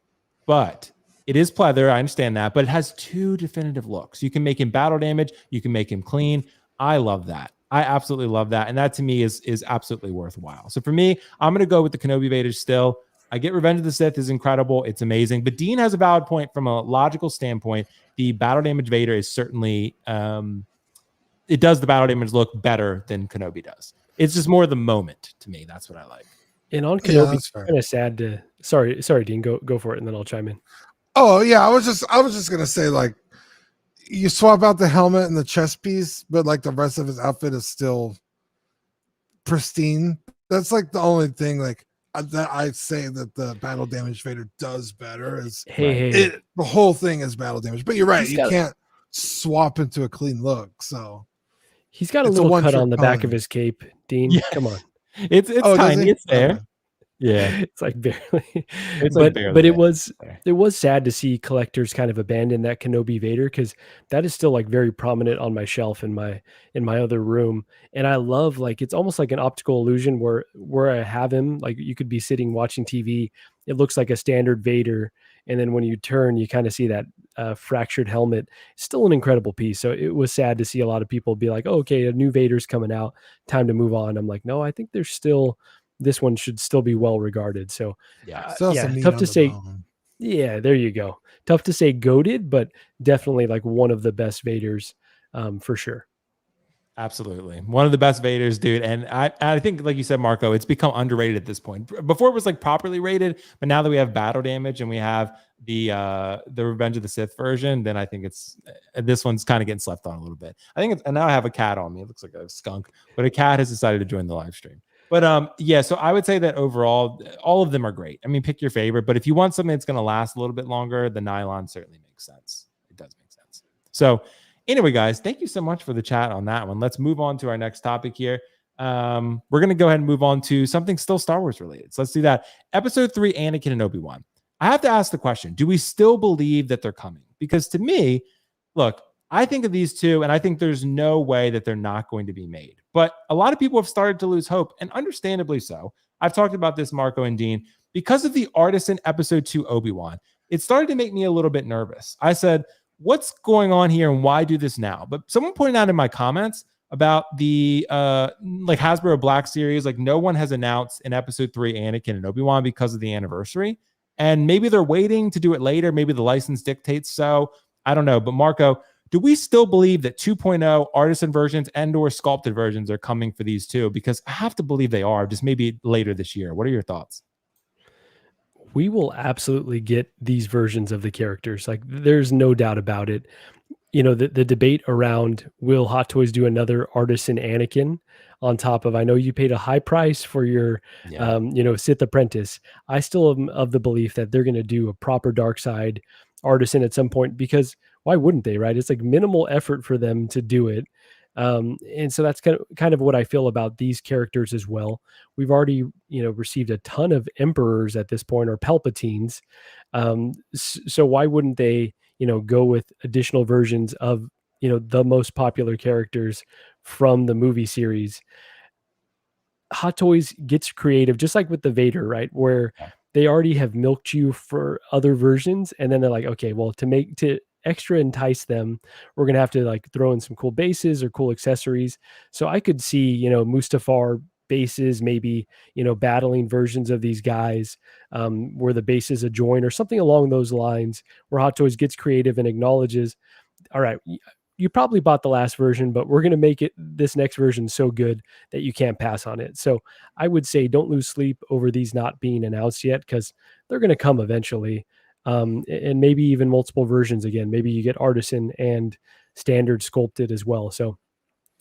but it is pleather. I understand that, but it has 2 definitive looks. You can make him battle damage. You can make him clean. I love that. I absolutely love that. And that to me is absolutely worthwhile. So for me, I'm going to go with the Kenobi Vader still. I get Revenge of the Sith is incredible. It's amazing. But Dean has a valid point from a logical standpoint. The battle damage Vader is certainly, it does the battle damage look better than Kenobi does. It's just more the moment to me. That's what I like. And on Kenobi, it's kind of sad to. Sorry, Dean. Go for it, and then I'll chime in. Oh yeah, I was just gonna say, like, you swap out the helmet and the chest piece, but like the rest of his outfit is still pristine. That's like the only thing like that I'd say that the battle damage Vader does better is the whole thing is battle damage. But you're right, you can't swap into a clean look. So he's got a little cut on the back of his cape, Dean. Yeah. Come on. It's tiny. It's there. Yeah. It's like barely. Barely but it was sad to see collectors kind of abandon that Kenobi Vader, because that is still like very prominent on my shelf in my other room. And I love, like, it's almost like an optical illusion where I have him, like you could be sitting watching TV. It looks like a standard Vader. And then when you turn, you kind of see that fractured helmet. Still an incredible piece. So it was sad to see a lot of people be like, oh, okay, a new Vader's coming out, time to move on. I'm like, no, I think this one should still be well regarded. So tough to say. Yeah, there you go. Tough to say goated, but definitely like one of the best Vaders for sure. Absolutely. One of the best Vaders, dude. And I think, like you said, Marco, it's become underrated at this point. Before it was like properly rated, but now that we have battle damage and we have the Revenge of the Sith version, then I think this one's kind of getting slept on a little bit. And now I have a cat on me. It looks like a skunk, but a cat has decided to join the live stream. But so I would say that overall, all of them are great. I mean, pick your favorite, but if you want something that's going to last a little bit longer, the nylon certainly makes sense. It does make sense. So anyway, guys, thank you so much for the chat on that one. Let's move on to our next topic here. We're going to go ahead and move on to something still Star Wars related. So let's do that. Episode 3, Anakin and Obi-Wan. I have to ask the question, do we still believe that they're coming? Because to me, look, I think of these two, and I think there's no way that they're not going to be made. But a lot of people have started to lose hope, and understandably so. I've talked about this, Marco and Dean. Because of the Artisan Episode 2 Obi-Wan, it started to make me a little bit nervous. I said, what's going on here, and why do this now? But someone pointed out in my comments about the like Hasbro Black Series, like no one has announced in Episode 3 Anakin and Obi-Wan because of the anniversary. And maybe they're waiting to do it later. Maybe the license dictates so. I don't know. But Marco, do we still believe that 2.0 artisan versions and or sculpted versions are coming for these two? Because I have to believe they are, just maybe later this year. What are your thoughts? We will absolutely get these versions of the characters. Like, there's no doubt about it. The debate around, will Hot Toys do another artisan Anakin on top of, I know you paid a high price for your, Sith apprentice. I still am of the belief that they're going to do a proper dark side artisan at some point, because why wouldn't they, right? It's like minimal effort for them to do it. And so that's kind of what I feel about these characters as well. We've already, received a ton of emperors at this point, or Palpatines. So why wouldn't they, go with additional versions of, the most popular characters from the movie series? Hot Toys gets creative, just like with the Vader, right? Where they already have milked you for other versions, and then they're like, okay, well, to extra entice them, we're gonna have to like throw in some cool bases or cool accessories. So I could see, Mustafar bases, maybe, battling versions of these guys, where the base is a join or something along those lines, where Hot Toys gets creative and acknowledges, all right, you probably bought the last version, but we're going to make this next version so good that you can't pass on it. So I would say don't lose sleep over these not being announced yet, because they're going to come eventually. And maybe even multiple versions again. Maybe you get artisan and standard sculpted as well. So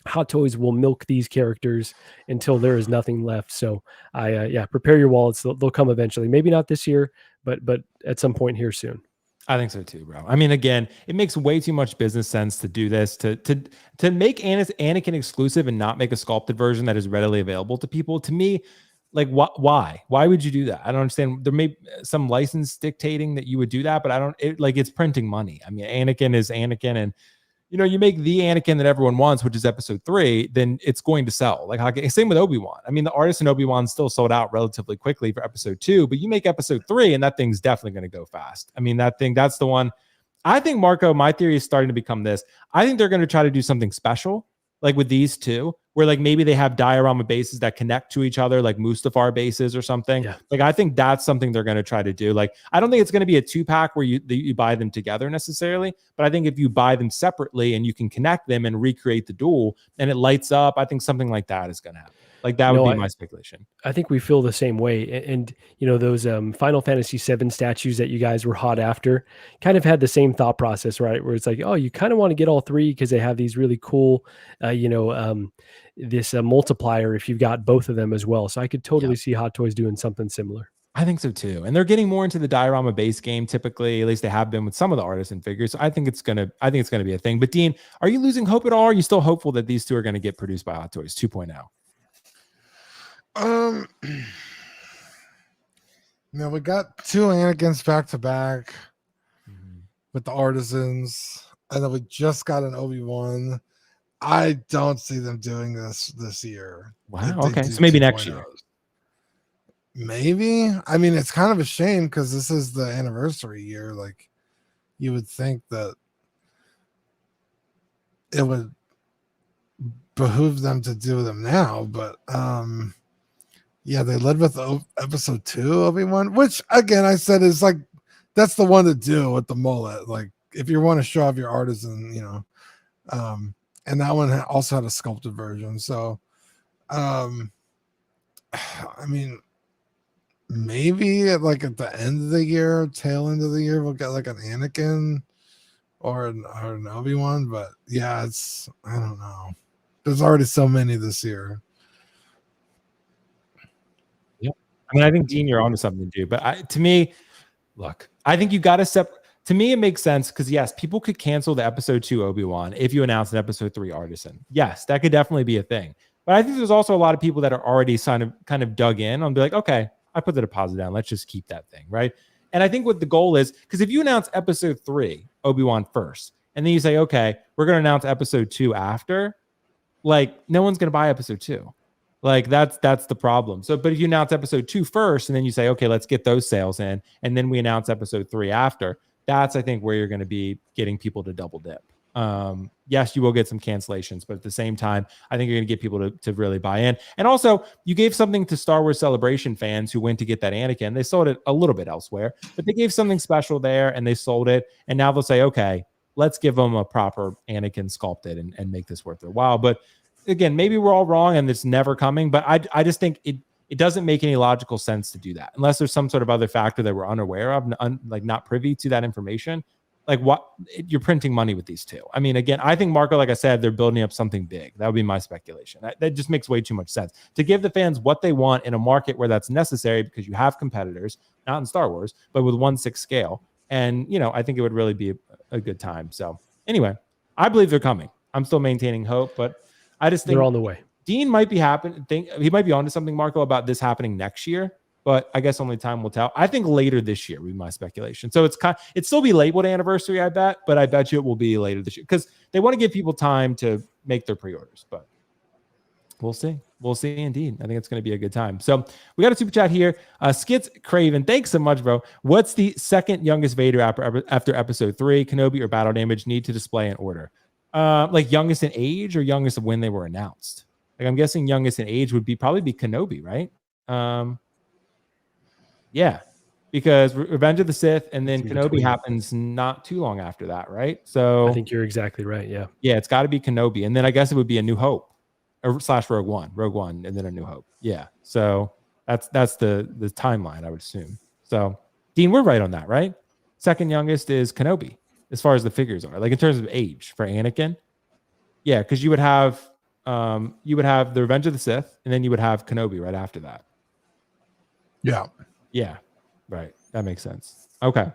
Hot Toys will milk these characters until there is nothing left. So prepare your wallets. They'll come eventually. Maybe not this year, but at some point here soon. I think so too, bro. I mean, again, it makes way too much business sense to do this, to make Anakin exclusive and not make a sculpted version that is readily available to people. To me, like, why would you do that? I don't understand. There may be some license dictating that you would do that, but it's printing money. I mean, Anakin is Anakin, and you make the Anakin that everyone wants, which is episode 3, then it's going to sell. Like, same with Obi-Wan. I mean, the artisan Obi-Wan still sold out relatively quickly for episode 2, but you make episode 3 and that thing's definitely going to go fast. I mean, that's the one. I think, Marco, my theory is starting to become this. I think they're going to try to do something special, like with these two, where like maybe they have diorama bases that connect to each other, like Mustafar bases or something. Yeah. Like, I think that's something they're going to try to do. Like, I don't think it's going to be a 2-pack where you buy them together necessarily, but I think if you buy them separately and you can connect them and recreate the duel and it lights up, I think something like that is going to happen. Like, that would be my speculation. I think we feel the same way. And those Final Fantasy VII statues that you guys were hot after kind of had the same thought process, right? Where it's like, oh, you kind of want to get all 3 because they have these really cool, this multiplier if you've got both of them as well. So I could totally see Hot Toys doing something similar. I think so too. And they're getting more into the diorama base game typically, at least they have been with some of the artisan figures. So I think it's going to be a thing. But Dean, are you losing hope at all? Or are you still hopeful that these two are going to get produced by Hot Toys 2.0? We got 2 Anakins back to back with the artisans, and then we just got an Obi-Wan. I don't see them doing this year. Wow. Okay. So maybe next year. Maybe. I mean, it's kind of a shame because this is the anniversary year. Like, you would think that it would behoove them to do them now, but they led with episode 2 Obi-Wan, which again I said is like, that's the one to do with the mullet. Like, if you want to show off your artisan, and that one also had a sculpted version. So, I mean, maybe like at the end of the year, tail end of the year, we'll get like an Anakin or an Obi-Wan. But yeah, I don't know. There's already so many this year. I mean, I think, Dean, you're onto something too. But to me, look, I think you got to separate. To me, it makes sense because, yes, people could cancel the episode 2 Obi-Wan if you announce an episode 3 artisan. Yes, that could definitely be a thing. But I think there's also a lot of people that are already kind of dug in and be like, okay, I put the deposit down. Let's just keep that thing, right? And I think what the goal is, because if you announce episode 3 Obi-Wan first, and then you say, okay, we're going to announce episode 2 after, like, no one's going to buy episode 2. Like, that's the problem. So, but if you announce episode 2 first, and then you say, okay, let's get those sales in, and then we announce episode 3 after, that's, I think, where you're going to be getting people to double dip. Yes, you will get some cancellations, but at the same time, I think you're going to get people to really buy in. And also, you gave something to Star Wars Celebration fans who went to get that Anakin. They sold it a little bit elsewhere, but they gave something special there and they sold it. And now they'll say, okay, let's give them a proper Anakin sculpted and make this worth their while. But again, maybe we're all wrong and it's never coming, but I just think it doesn't make any logical sense to do that unless there's some sort of other factor that we're unaware of, like not privy to that information. Like what you're printing money with these two. I mean, again, I think Marco, like I said, they're building up something big. That would be my speculation. That just makes way too much sense to give the fans what they want in a market where that's necessary because you have competitors, not in Star Wars, but with 1/6 scale. And, I think it would really be a good time. So anyway, I believe they're coming. I'm still maintaining hope, but I just think they're on the way. Dean might be he might be onto something, Marco, about this happening next year. But I guess only time will tell. I think later this year would be my speculation. So it's still be labeled anniversary, I bet, but I bet you it will be later this year because they want to give people time to make their pre-orders. But we'll see. We'll see indeed. I think it's going to be a good time. So we got a super chat here. Skits Craven, thanks so much, bro. What's the second youngest Vader after episode 3? Kenobi or battle damage need to display in order? Like youngest in age or youngest of when they were announced? Like I'm guessing youngest in age would probably be Kenobi, right? Yeah, because Revenge of the Sith and then Kenobi happens not too long after that, right? So I think you're exactly right. Yeah. Yeah, it's got to be Kenobi. And then I guess it would be A New Hope or / Rogue One, and then A New Hope. Yeah. So that's the timeline, I would assume. So Dean, we're right on that, right? Second youngest is Kenobi as far as the figures are, like in terms of age for Anakin. Yeah, because you would have the Revenge of the Sith, and then you would have Kenobi right after that. Yeah. Yeah, right. That makes sense. Okay.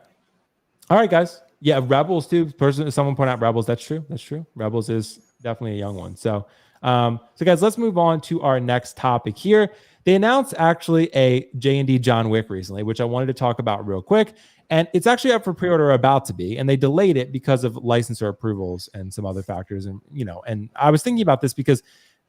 All right, guys. Yeah, Rebels too. Someone point out Rebels. That's true. Rebels is definitely a young one. So guys, let's move on to our next topic here. They announced actually a JND John Wick recently, which I wanted to talk about real quick. And it's actually up for pre-order, about to be, and they delayed it because of licensor approvals and some other factors. And and I was thinking about this because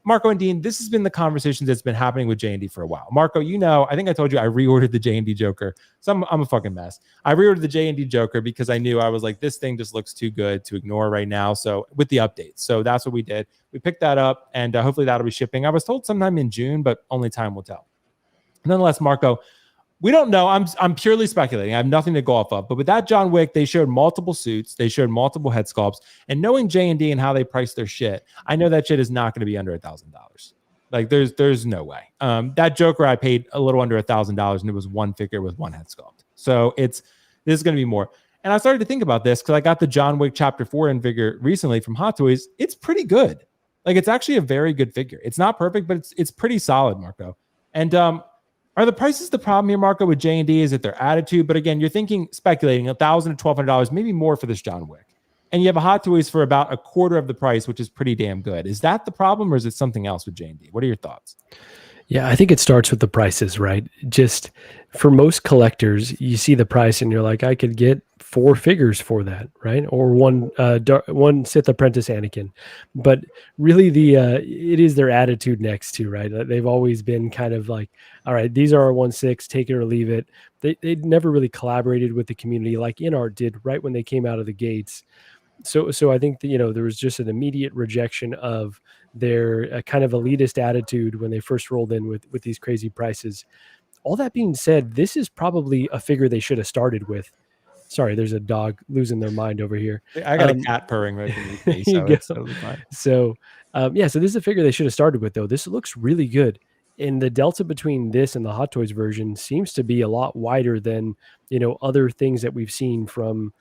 Marco and Dean, this has been the conversation that's been happening with JND for a while. Marco, I think I told you I reordered the JND Joker. So I'm a fucking mess. I reordered the JND Joker because I knew I was like, this thing just looks too good to ignore right now. So with the updates. So that's what we did. We picked that up and hopefully that'll be shipping. I was told sometime in June, but only time will tell. Nonetheless, Marco, we don't know. I'm purely speculating. I have nothing to go off of. But with that John Wick, they showed multiple suits. They showed multiple head sculpts. And knowing J&D and how they price their shit, I know that shit is not going to be under $1,000. Like there's no way. That Joker I paid a little under $1,000, and it was one figure with one head sculpt. So this is going to be more. And I started to think about this because I got the John Wick Chapter 4 in figure recently from Hot Toys. It's pretty good. Like it's actually a very good figure. It's not perfect, but it's pretty solid, Marco. And are the prices the problem here, Marco, with J&D? Is it their attitude? But again, you're speculating $1,000 to $1,200, maybe more for this John Wick. And you have a Hot Toys for about a quarter of the price, which is pretty damn good. Is that the problem, or is it something else with J&D? What are your thoughts? Yeah, I think it starts with the prices, right? Just for most collectors, you see the price and you're like, I could get 4 figures for that, right? Or one Sith Apprentice Anakin. But really it is their attitude next to, right? They've always been kind of like, all right, these are our 1/6, take it or leave it. They never really collaborated with the community like InArt did right when they came out of the gates. So I think that, there was just an immediate rejection of their kind of elitist attitude when they first rolled in with these crazy prices. All that being said, this is probably a figure they should have started with. Sorry, there's a dog losing their mind over here. I got a cat purring right beneath me, so it's totally fine. So this is a figure they should have started with, though. This looks really good. And the delta between this and the Hot Toys version seems to be a lot wider than, other things that we've seen from,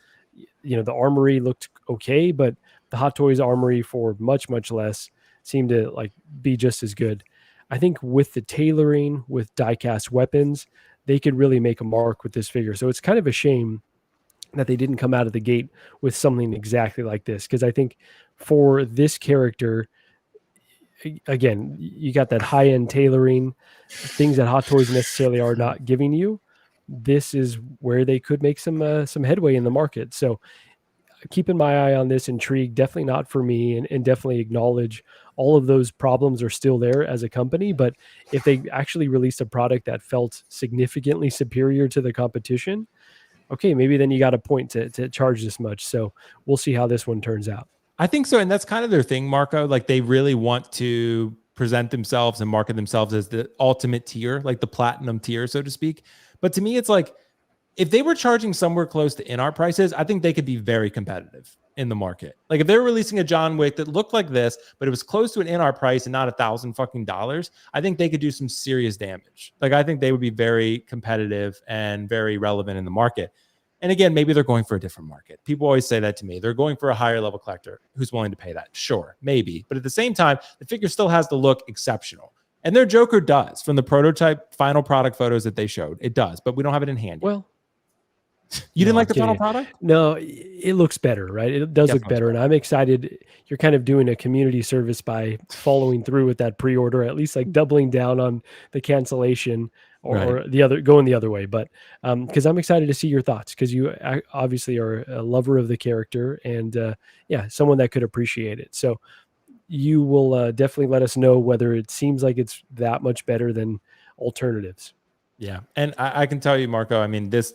the Armory looked okay, but the Hot Toys Armory for much, much less seemed to be just as good. I think with the tailoring, with die-cast weapons, they could really make a mark with this figure. So it's kind of a shame that they didn't come out of the gate with something exactly like this. Because I think for this character, again, you got that high-end tailoring, things that Hot Toys necessarily are not giving you. This is where they could make some headway in the market. So keeping my eye on this, intrigue, definitely not for me, and definitely acknowledge all of those problems are still there as a company. But if they actually released a product that felt significantly superior to the competition, okay, maybe then you got a point to charge this much. So we'll see how this one turns out. I think so. And that's kind of their thing, Marco. Like they really want to present themselves and market themselves as the ultimate tier, like the platinum tier, so to speak. But to me, it's like, if they were charging somewhere close to in-art prices, I think they could be very competitive in the market. Like if they were releasing a John Wick that looked like this, but it was close to an in-art price and not $1,000, I think they could do some serious damage. Like I think they would be very competitive and very relevant in the market. And again, maybe they're going for a different market. People always say that to me. They're going for a higher level collector who's willing to pay that. Sure, maybe. But at the same time, the figure still has to look exceptional. And their Joker does from the prototype final product photos that they showed. It does, but we don't have it in hand yet. Well, you didn't like the final product? No, it looks better, right? It does look better. And I'm excited. You're kind of doing a community service by following through with that pre-order, at least like doubling down on the cancellation or the other, going the other way. But because I'm excited to see your thoughts, because you obviously are a lover of the character and someone that could appreciate it. So you will definitely let us know whether it seems like it's that much better than alternatives. Yeah. And I can tell you, Marco, I mean, this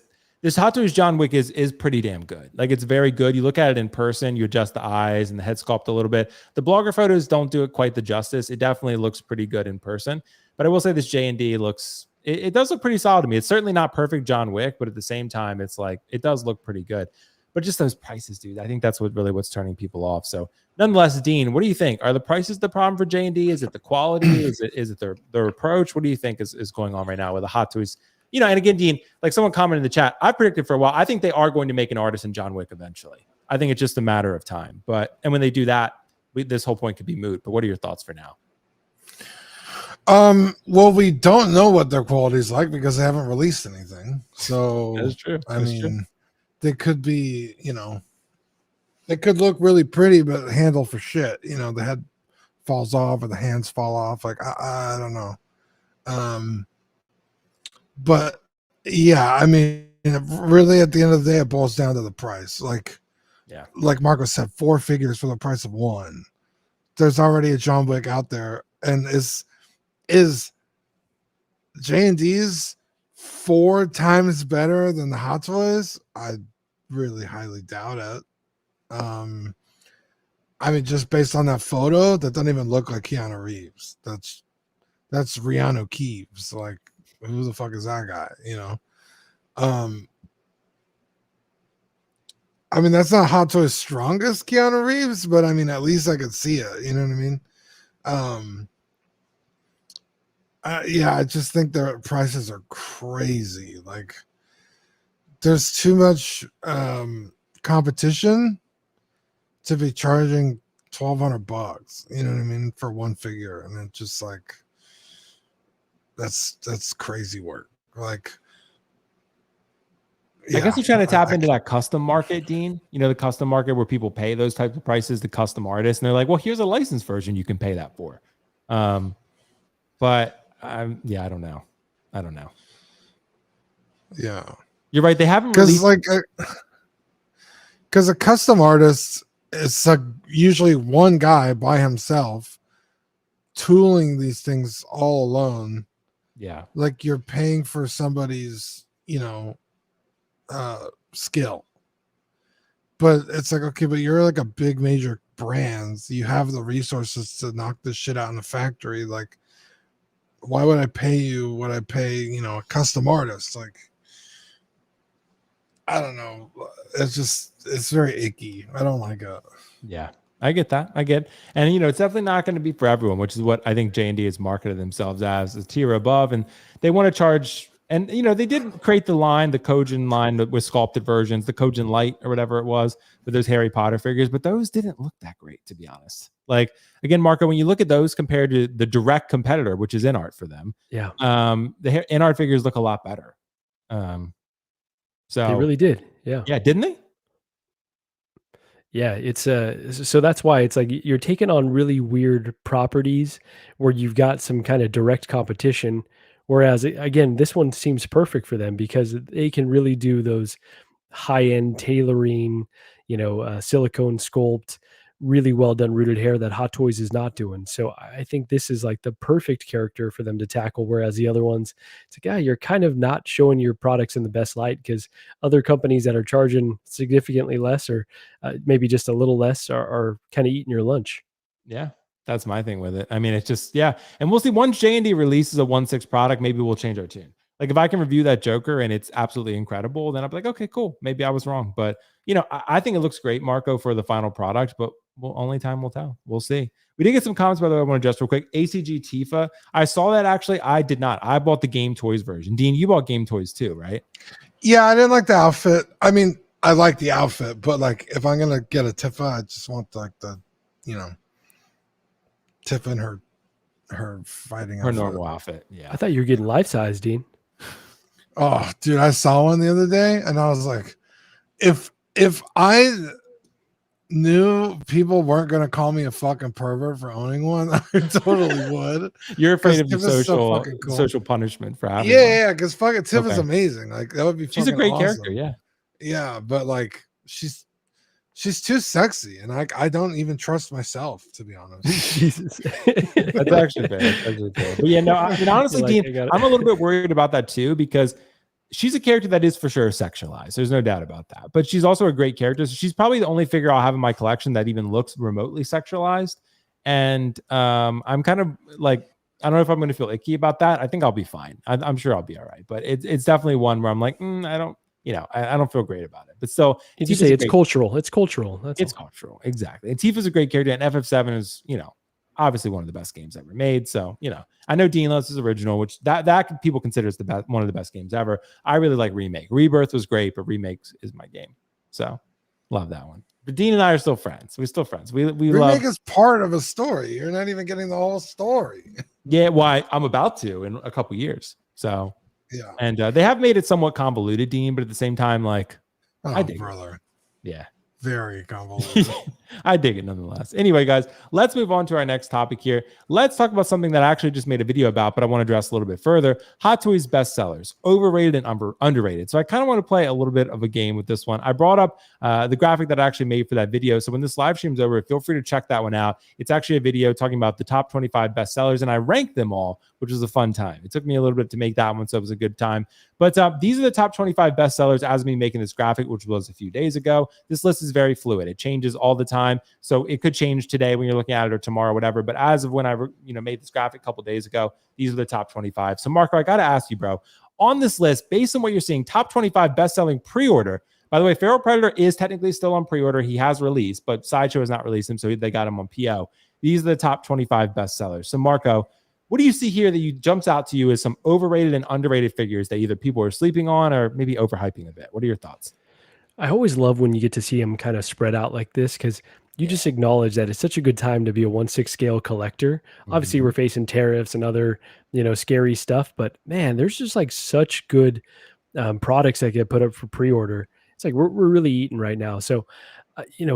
Hot Toys John Wick is pretty damn good. Like it's very good. You look at it in person, you adjust the eyes and the head sculpt a little bit. The blogger photos don't do it quite the justice. It definitely looks pretty good in person. But I will say this JND looks, it does look pretty solid to me. It's certainly not perfect John Wick, but at the same time, it's like, it does look pretty good. But just those prices, dude, I think that's what's turning people off. So nonetheless, Dean, what do you think? Are the prices the problem for JND? Is it the quality? Is it their approach? What do you think is going on right now with the Hot Toys? You know, and again, Dean, like someone commented in the chat, I predicted for a while, I think they are going to make an artisan John Wick eventually. I think it's just a matter of time. And when they do that, this whole point could be moot. But what are your thoughts for now? Well, we don't know what their quality is like because they haven't released anything. So that's true. I mean, they could be, they could look really pretty, but handle for shit. The head falls off or the hands fall off. Like I don't know. But yeah, I mean, really at the end of the day, it boils down to the price. Like Marco said, 4 figures for the price of 1. There's already a John Wick out there, and is JND's 4 times better than the Hot Toys? I really highly doubt it. I mean, just based on that photo, that doesn't even look like Keanu Reeves. That's Rihanna Keeves. Like, who the fuck is that guy? I mean, that's not Hot Toys' strongest Keanu Reeves, but I mean, at least I could see it. You know what I mean? I just think their prices are crazy. Like, there's too much competition to be charging $1,200. You know what I mean, for 1 figure, and it's just like that's crazy work. Like, I guess you're trying to tap into that custom market, Dean. The custom market where people pay those types of prices, the custom artists, and they're like, well, here's a licensed version you can pay that for. But I don't know. Yeah, you're right. They haven't because because a custom artist is usually one guy by himself tooling these things all alone. Yeah, like you're paying for somebody's skill, but it's like, okay, but you're like a big major brand, you have the resources to knock this shit out in the factory. Like, why would I pay you what I pay a custom artist? Like, I don't know, it's very icky. I don't like it. Yeah, I get that. And it's definitely not going to be for everyone, which is what I think JND has marketed themselves as, a tier above, and they want to charge. And they did create the Kojin line with sculpted versions, the Kojin Light or whatever it was, with those Harry Potter figures, but those didn't look that great, to be honest. Like, again, Marco, when you look at those compared to the direct competitor, which is InArt for them, the InArt figures look a lot better. So they really did. Yeah, didn't they? Yeah, it's so that's why it's like you're taking on really weird properties where you've got some kind of direct competition. Whereas, again, this one seems perfect for them because they can really do those high-end tailoring, silicone sculpt, really well done rooted hair that Hot Toys is not doing. So I think this is like the perfect character for them to tackle. Whereas the other ones, it's like, yeah, you're kind of not showing your products in the best light, because other companies that are charging significantly less, or maybe just a little less, are kind of eating your lunch. Yeah, that's my thing with it. I mean, it's just, yeah. And we'll see, once JND releases a 1/6 product, maybe we'll change our tune. Like if I can review that Joker and it's absolutely incredible, then I'll be like, okay, cool. Maybe I was wrong. But, you know, I think it looks great, Marco, for the final product, but only time will tell. We'll see. We did get some comments, by the way, I want to address real quick. ACG Tifa. I saw that actually. I did not. I bought the Game Toys version. Dean, you bought Game Toys too, right? Yeah, I didn't like the outfit. I mean, I like the outfit, but like if I'm gonna get a Tifa, I just want like the, you know, Tifa and her fighting Her outfit. normal outfit. Yeah. I thought you were getting life size, Dean. Oh, dude, I saw one the other day and I was like, if I knew people weren't going to call me a fucking pervert for owning one, I totally would. You're afraid of the Tifa's so social cool. social punishment for having Yeah, because fucking Tifa's Okay. amazing. Like that would be She's a fucking great awesome. character, yeah. Yeah, but like she's too sexy, and I don't even trust myself, to be honest. Jesus. That's actually fair. That's actually fair. But yeah, no, I mean, honestly, You're like, Dean, I got it. I'm a little bit worried about that too, because she's a character that is for sure sexualized. There's no doubt about that. But she's also a great character. So she's probably the only figure I'll have in my collection that even looks remotely sexualized. And I'm kind of like, I don't know if I'm going to feel icky about that. I think I'll be fine. I'm sure I'll be all right. But it's definitely one where I'm like, I don't, you know, I don't feel great about it. But still, You just say it's cultural. It's cultural. It's cultural. Exactly. And Tifa's a great character. And FF7 is, you know, obviously one of the best games ever made. So, you know, I know Dean loves his original, which that people consider is the best, one of the best games ever. I really like Remake. Rebirth was great, but Remake is my game. So love that one. But Dean and I are still friends. We're still friends. We Remake love is part of a story. You're not even getting the whole story. Yeah, why I'm about to in a couple years. So Yeah. and they have made it somewhat convoluted, Dean, but at the same time, like Oh, I dig brother. it. Yeah. Very convoluted. I dig it nonetheless. Anyway, guys, let's move on to our next topic here. Let's talk about something that I actually just made a video about, but I want to address a little bit further. Hot Toys bestsellers, overrated and underrated. So I kind of want to play a little bit of a game with this one. I brought up the graphic that I actually made for that video. So when this live stream's over, feel free to check that one out. It's actually a video talking about the top 25 bestsellers, and I ranked them all, which was a fun time. It took me a little bit to make that one, so it was a good time. But these are the top 25 bestsellers as me making this graphic, which was a few days ago. This list is very fluid. It changes all the time. So it could change today when you're looking at it or tomorrow, whatever. But as of when I made this graphic a couple days ago, these are the top 25. So Marco, I got to ask you, bro, on this list, based on what you're seeing, top 25 best-selling pre-order. By the way, Feral Predator is technically still on pre-order. He has released, but Sideshow has not released him, so they got him on PO. These are the top 25 bestsellers. So Marco, what do you see here that jumps out to you as some overrated and underrated figures that either people are sleeping on or maybe overhyping a bit? What are your thoughts? I always love when you get to see them kind of spread out like this, because you just acknowledge that it's such a good time to be a 1/6 scale collector. Obviously, we're facing tariffs and other, scary stuff, but man, there's just like such good products that get put up for pre-order. It's like we're really eating right now. So,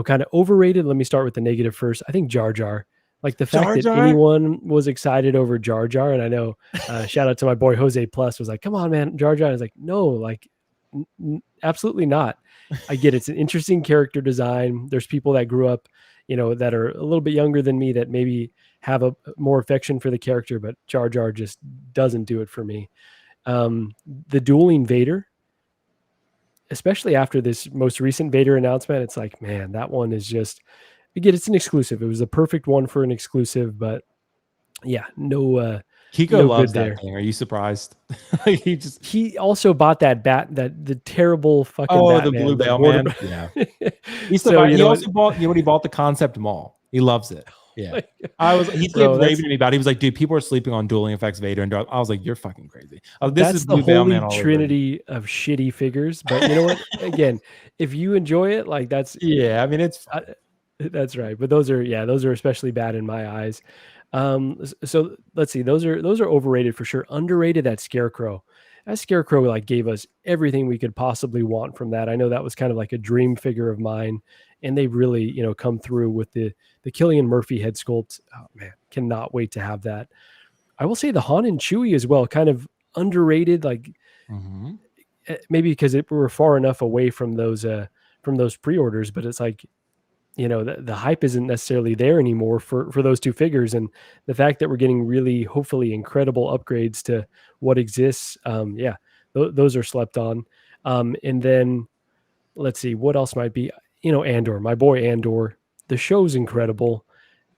kind of overrated. Let me start with the negative first. I think Jar Jar. Like the fact that anyone was excited over Jar Jar, and I know, shout out to my boy Jose Plus was like, "Come on, man, Jar Jar." I was like, "No, like, absolutely not." I get it's an interesting character design. There's people that grew up, that are a little bit younger than me that maybe have a more affection for the character, but Jar Jar just doesn't do it for me. The dueling Vader, especially after this most recent Vader announcement, it's like, man, that one is just, again, it's an exclusive. It was the perfect one for an exclusive, but yeah, no. Kiko loves that thing. Are you surprised? He also bought that the terrible fucking Batman, the Blue Bale Man. Yeah. He also bought when he bought the Concept Mall. He loves it. Yeah. He kept raving to me about it. He was like, dude, people are sleeping on Dueling Effects Vader and Darth. I was like, you're fucking crazy. This is the holy trinity of shitty figures. But you know what? Again, if you enjoy it, like that's I mean it's that's right. But those are especially bad in my eyes. So let's see, those are overrated for sure. Underrated, that Scarecrow. That Scarecrow like gave us everything we could possibly want from that. I know that was kind of like a dream figure of mine, and they really, come through with the Cillian Murphy head sculpt. Oh man, cannot wait to have that. I will say the Han and Chewie as well, kind of underrated, like maybe because we're far enough away from those pre-orders, but it's like you know, the hype isn't necessarily there anymore for those two figures, and the fact that we're getting really, hopefully, incredible upgrades to what exists, yeah, those are slept on. And then let's see what else might be. You know, Andor, my boy Andor. The show's incredible.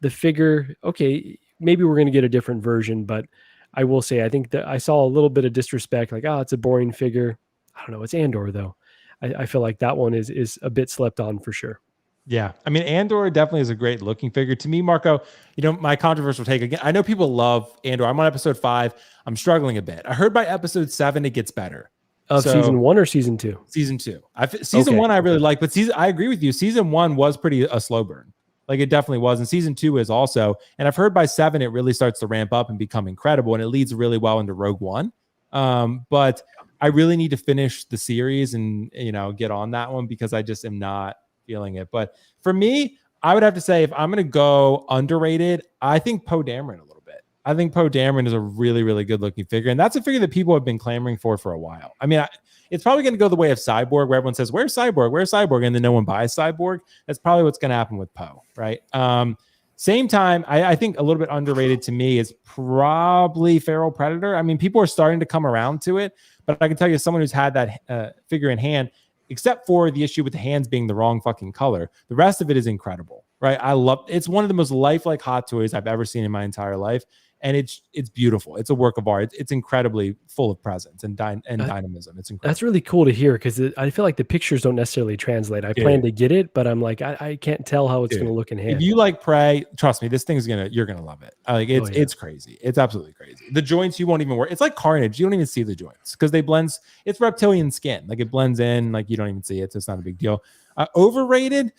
The figure, okay, maybe we're going to get a different version, but I will say I think that I saw a little bit of disrespect, like, oh, it's a boring figure. I don't know. It's Andor though. I feel like that one is a bit slept on for sure. Yeah. I mean, Andor definitely is a great looking figure. To me, Marco, you know, my controversial take again, I know people love Andor. I'm on episode 5. I'm struggling a bit. I heard by episode 7, it gets better. Of season 1 or season 2? Season 2. Season 1, I really like, but I agree with you. Season 1 was pretty a slow burn. Like it definitely was. And season 2 is also, and I've heard by 7, it really starts to ramp up and become incredible. And it leads really well into Rogue One. But I really need to finish the series and, you know, get on that one because I just am not feeling it. But for me, I would have to say if I'm going to go underrated, I think Poe Dameron a little bit. I think Poe Dameron is a really, really good looking figure. And that's a figure that people have been clamoring for a while. I mean, it's probably going to go the way of Cyborg, where everyone says, where's Cyborg? Where's Cyborg? And then no one buys Cyborg. That's probably what's going to happen with Poe, right? Same time, I think a little bit underrated to me is probably Feral Predator. I mean, people are starting to come around to it, but I can tell you, as someone who's had that figure in hand, except for the issue with the hands being the wrong fucking color, the rest of it is incredible, right? It's one of the most lifelike hot toys I've ever seen in my entire life. And it's beautiful. It's a work of art. It's incredibly full of presence and dynamism. It's incredible. That's really cool to hear because I feel like the pictures don't necessarily translate. I plan to get it, but I'm like, I can't tell how it's going to look in hand. If you like Prey, trust me, this thing's you're gonna love it. Like it's crazy. It's absolutely crazy. The joints you won't even work. It's like Carnage. You don't even see the joints because they blend. It's reptilian skin. Like it blends in. Like you don't even see it. So it's not a big deal. Overrated.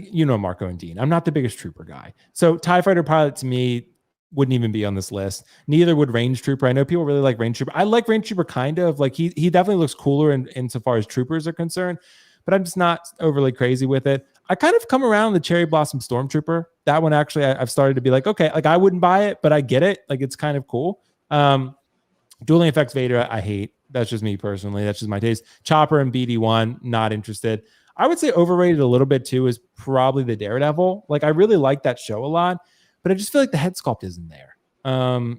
You know, Marco and Dean, I'm not the biggest trooper guy. So TIE Fighter Pilot to me wouldn't even be on this list. Neither would Range Trooper. I know people really like Range Trooper. I like Range Trooper kind of. Like he definitely looks cooler insofar as troopers are concerned, but I'm just not overly crazy with it. I kind of come around the Cherry Blossom Stormtrooper. That one actually I've started to be like, okay, like I wouldn't buy it, but I get it. Like it's kind of cool. Dueling Effects Vader, I hate. That's just me personally. That's just my taste. Chopper and BD1, not interested. I would say overrated a little bit too is probably the Daredevil. Like I really like that show a lot, but I just feel like the head sculpt isn't there.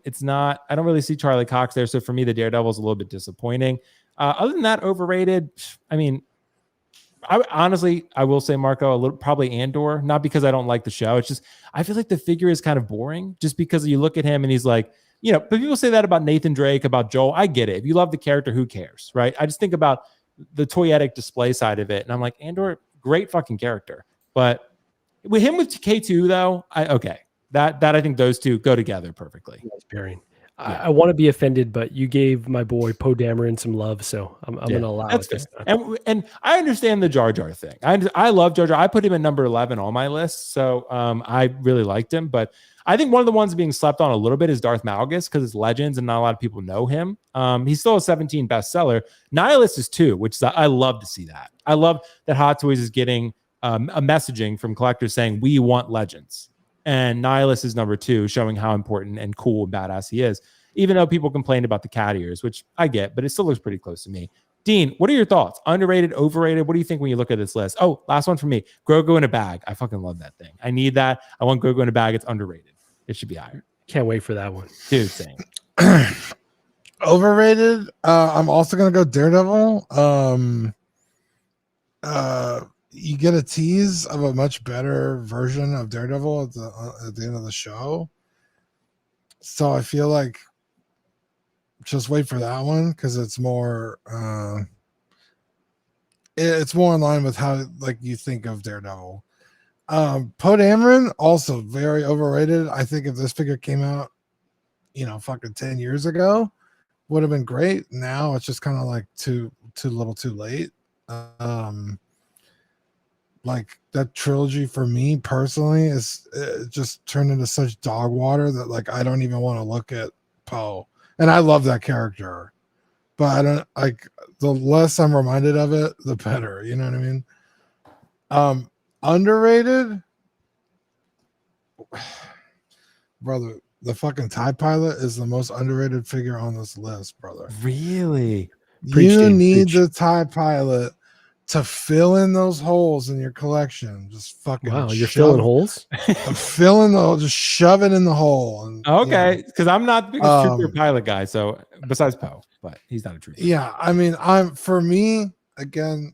It's not. I don't really see Charlie Cox there, so for me, the Daredevil is a little bit disappointing. Other than that, overrated. I mean, I will say Marco probably Andor, not because I don't like the show. It's just I feel like the figure is kind of boring, just because you look at him and he's like, you know. But people say that about Nathan Drake, about Joel. I get it. If you love the character, who cares, right? I just think about the toyetic display side of it, and I'm like, Andor, great fucking character, but with him with K2 though, that I think those two go together perfectly. Nice pairing. Yeah. I want to be offended, but you gave my boy Poe Dameron some love, so I'm going to allow it this time. And I understand the Jar Jar thing. I love Jar Jar. I put him at number 11 on my list, so I really liked him, but I think one of the ones being slept on a little bit is Darth Malgus because it's Legends and not a lot of people know him. He's still a 17 bestseller. Nihilus is 2, which I love to see that. I love that Hot Toys is getting a messaging from collectors saying we want Legends. And Nihilus is number 2, showing how important and cool and badass he is. Even though people complain about the cat ears, which I get, but it still looks pretty close to me. Dean, what are your thoughts? Underrated, overrated? What do you think when you look at this list? Oh, last one for me. Grogu in a bag. I fucking love that thing. I need that. I want Grogu in a bag. It's underrated. It should be higher. Can't wait for that one. Dude, same. Overrated. I'm also gonna go Daredevil. You get a tease of a much better version of Daredevil at the end of the show. So I feel like just wait for that one because it's more it's more in line with how like you think of Daredevil. Poe Dameron also very overrated. I think if this figure came out, fucking 10 years ago, would have been great. Now it's just kind of like too little, too late. Like that trilogy for me personally is just turned into such dog water that like I don't even want to look at Poe. And I love that character, but I don't like the less I'm reminded of it, the better. You know what I mean? Underrated, brother. The fucking TIE Pilot is the most underrated figure on this list, brother. Really? You need the TIE Pilot to fill in those holes in your collection. Just fucking Wow, you're filling holes? I'm filling the hole, just shove it in the hole. And, Okay, because I'm not the biggest trooper Um, pilot guy. So besides Poe, but he's not a trooper. yeah, I mean, for me, again,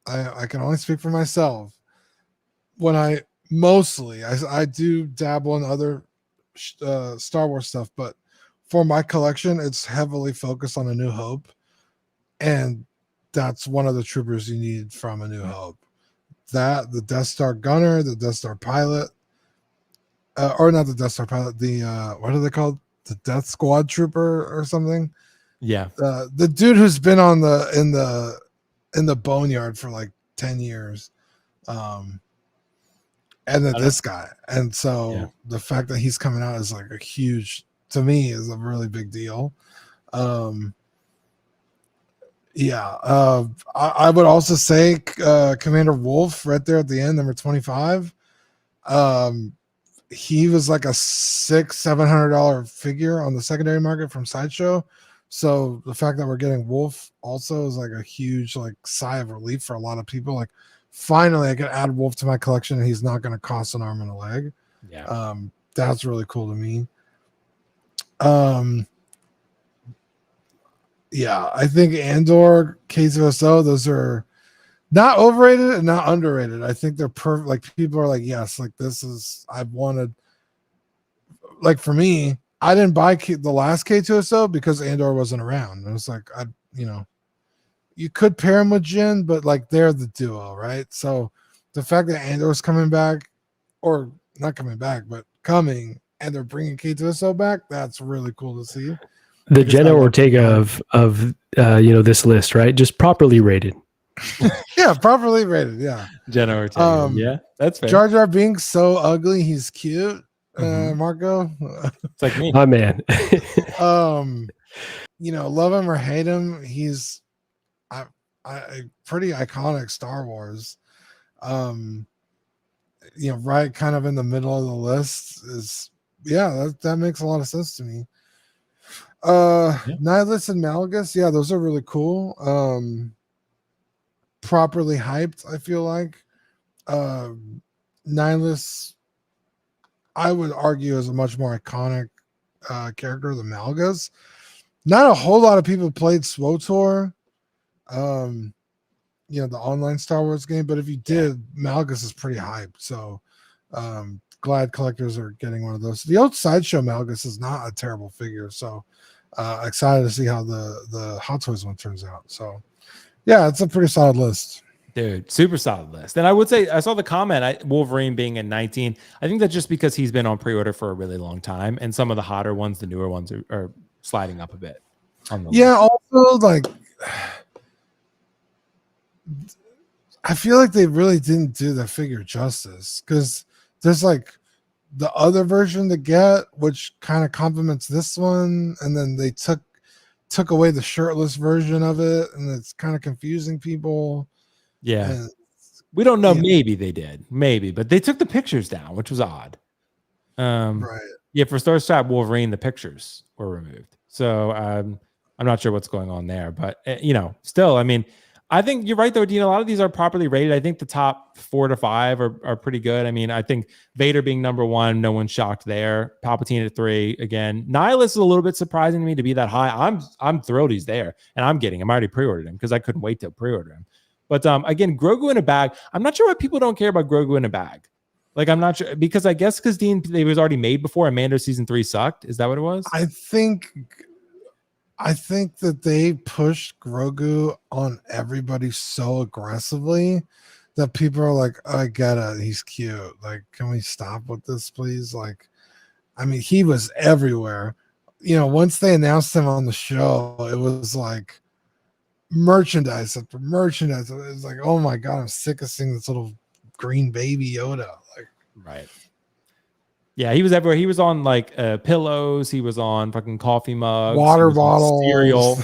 I can only speak for myself. When I do dabble in other Star Wars stuff, but for my collection, it's heavily focused on A New Hope, and that's one of the troopers you need from A New Hope. That, the Death Star gunner, the Death Star pilot, or not the Death Star pilot, the what are they called? The Death Squad trooper or something. Yeah, the dude who's been on in the boneyard for like 10 years. And then this guy. And so the fact that he's coming out is like a huge, to me, is a really big deal. I would also say Commander Wolf right there at the end, number 25. He was like a $600-700 figure on the secondary market from Sideshow. So the fact that we're getting Wolf also is like a huge like sigh of relief for a lot of people. Like, finally I can add Wolf to my collection and he's not going to cost an arm and a leg. Yeah. That's really cool to me. Yeah, I think Andor, K2SO, those are not overrated and not underrated. I think they're perfect. Like, people are like, yes, like this is, I've wanted, like, for me, I didn't buy the last K2SO because Andor wasn't around. It was like, you could pair him with Jin, but like they're the duo, right? So the fact that Andor's coming back, or not coming back, but coming, and they're bringing K2SO back, that's really cool to see. The Jenna Ortega of this list, right? Just properly rated. Yeah, properly rated. Yeah, Jenna Ortega. Yeah, that's fair. Jar Jar being so ugly, he's cute. Marco, it's like me. My man. Love him or hate him, he's a pretty iconic Star Wars. Right kind of in the middle of the list is, that makes a lot of sense to me. Nihilus and Malgus, those are really cool. Properly hyped, I feel like. Nihilus, I would argue, is a much more iconic character than Malgus. Not a whole lot of people played SWTOR, the online Star Wars game, but if you did, Malgus is pretty hyped. So glad collectors are getting one of those. The old Sideshow Malgus is not a terrible figure, so excited to see how the Hot Toys one turns out. So it's a pretty solid list. Dude, super solid list. And I would say, I saw the comment, Wolverine being at 19. I think that's just because he's been on pre-order for a really long time, and some of the hotter ones, the newer ones, are sliding up a bit. On the list. Also, like, I feel like they really didn't do the figure justice, because there's like the other version to get, which kind of complements this one, and then they took away the shirtless version of it, and it's kind of confusing people. We don't know. Maybe they did, but they took the pictures down, which was odd. Right. For Star Trek Wolverine, the pictures were removed, so I'm not sure what's going on there, but still, I mean, I think you're right though, Dean. A lot of these are properly rated. I think the top 4 to 5 are pretty good. I mean, I think Vader being number 1, no one's shocked there. Palpatine at 3 again. Nihilus is a little bit surprising to me to be that high. I'm thrilled he's there, and I'm getting him. I already pre-ordered him because I couldn't wait to pre-order him. But again, Grogu in a bag. I'm not sure why people don't care about Grogu in a bag. Like, I'm not sure, because I guess because Dean, they was already made before, and Mando season 3 sucked. Is that what it was? I think that they pushed Grogu on everybody so aggressively that people are like, I get it, he's cute. Like, can we stop with this, please? Like, I mean, he was everywhere. Once they announced him on the show, it was like merchandise after merchandise. It was like, oh my God, I'm sick of seeing this little green baby Yoda. Like, right. Yeah, he was everywhere. He was on like pillows. He was on fucking coffee mugs, water bottles, cereal.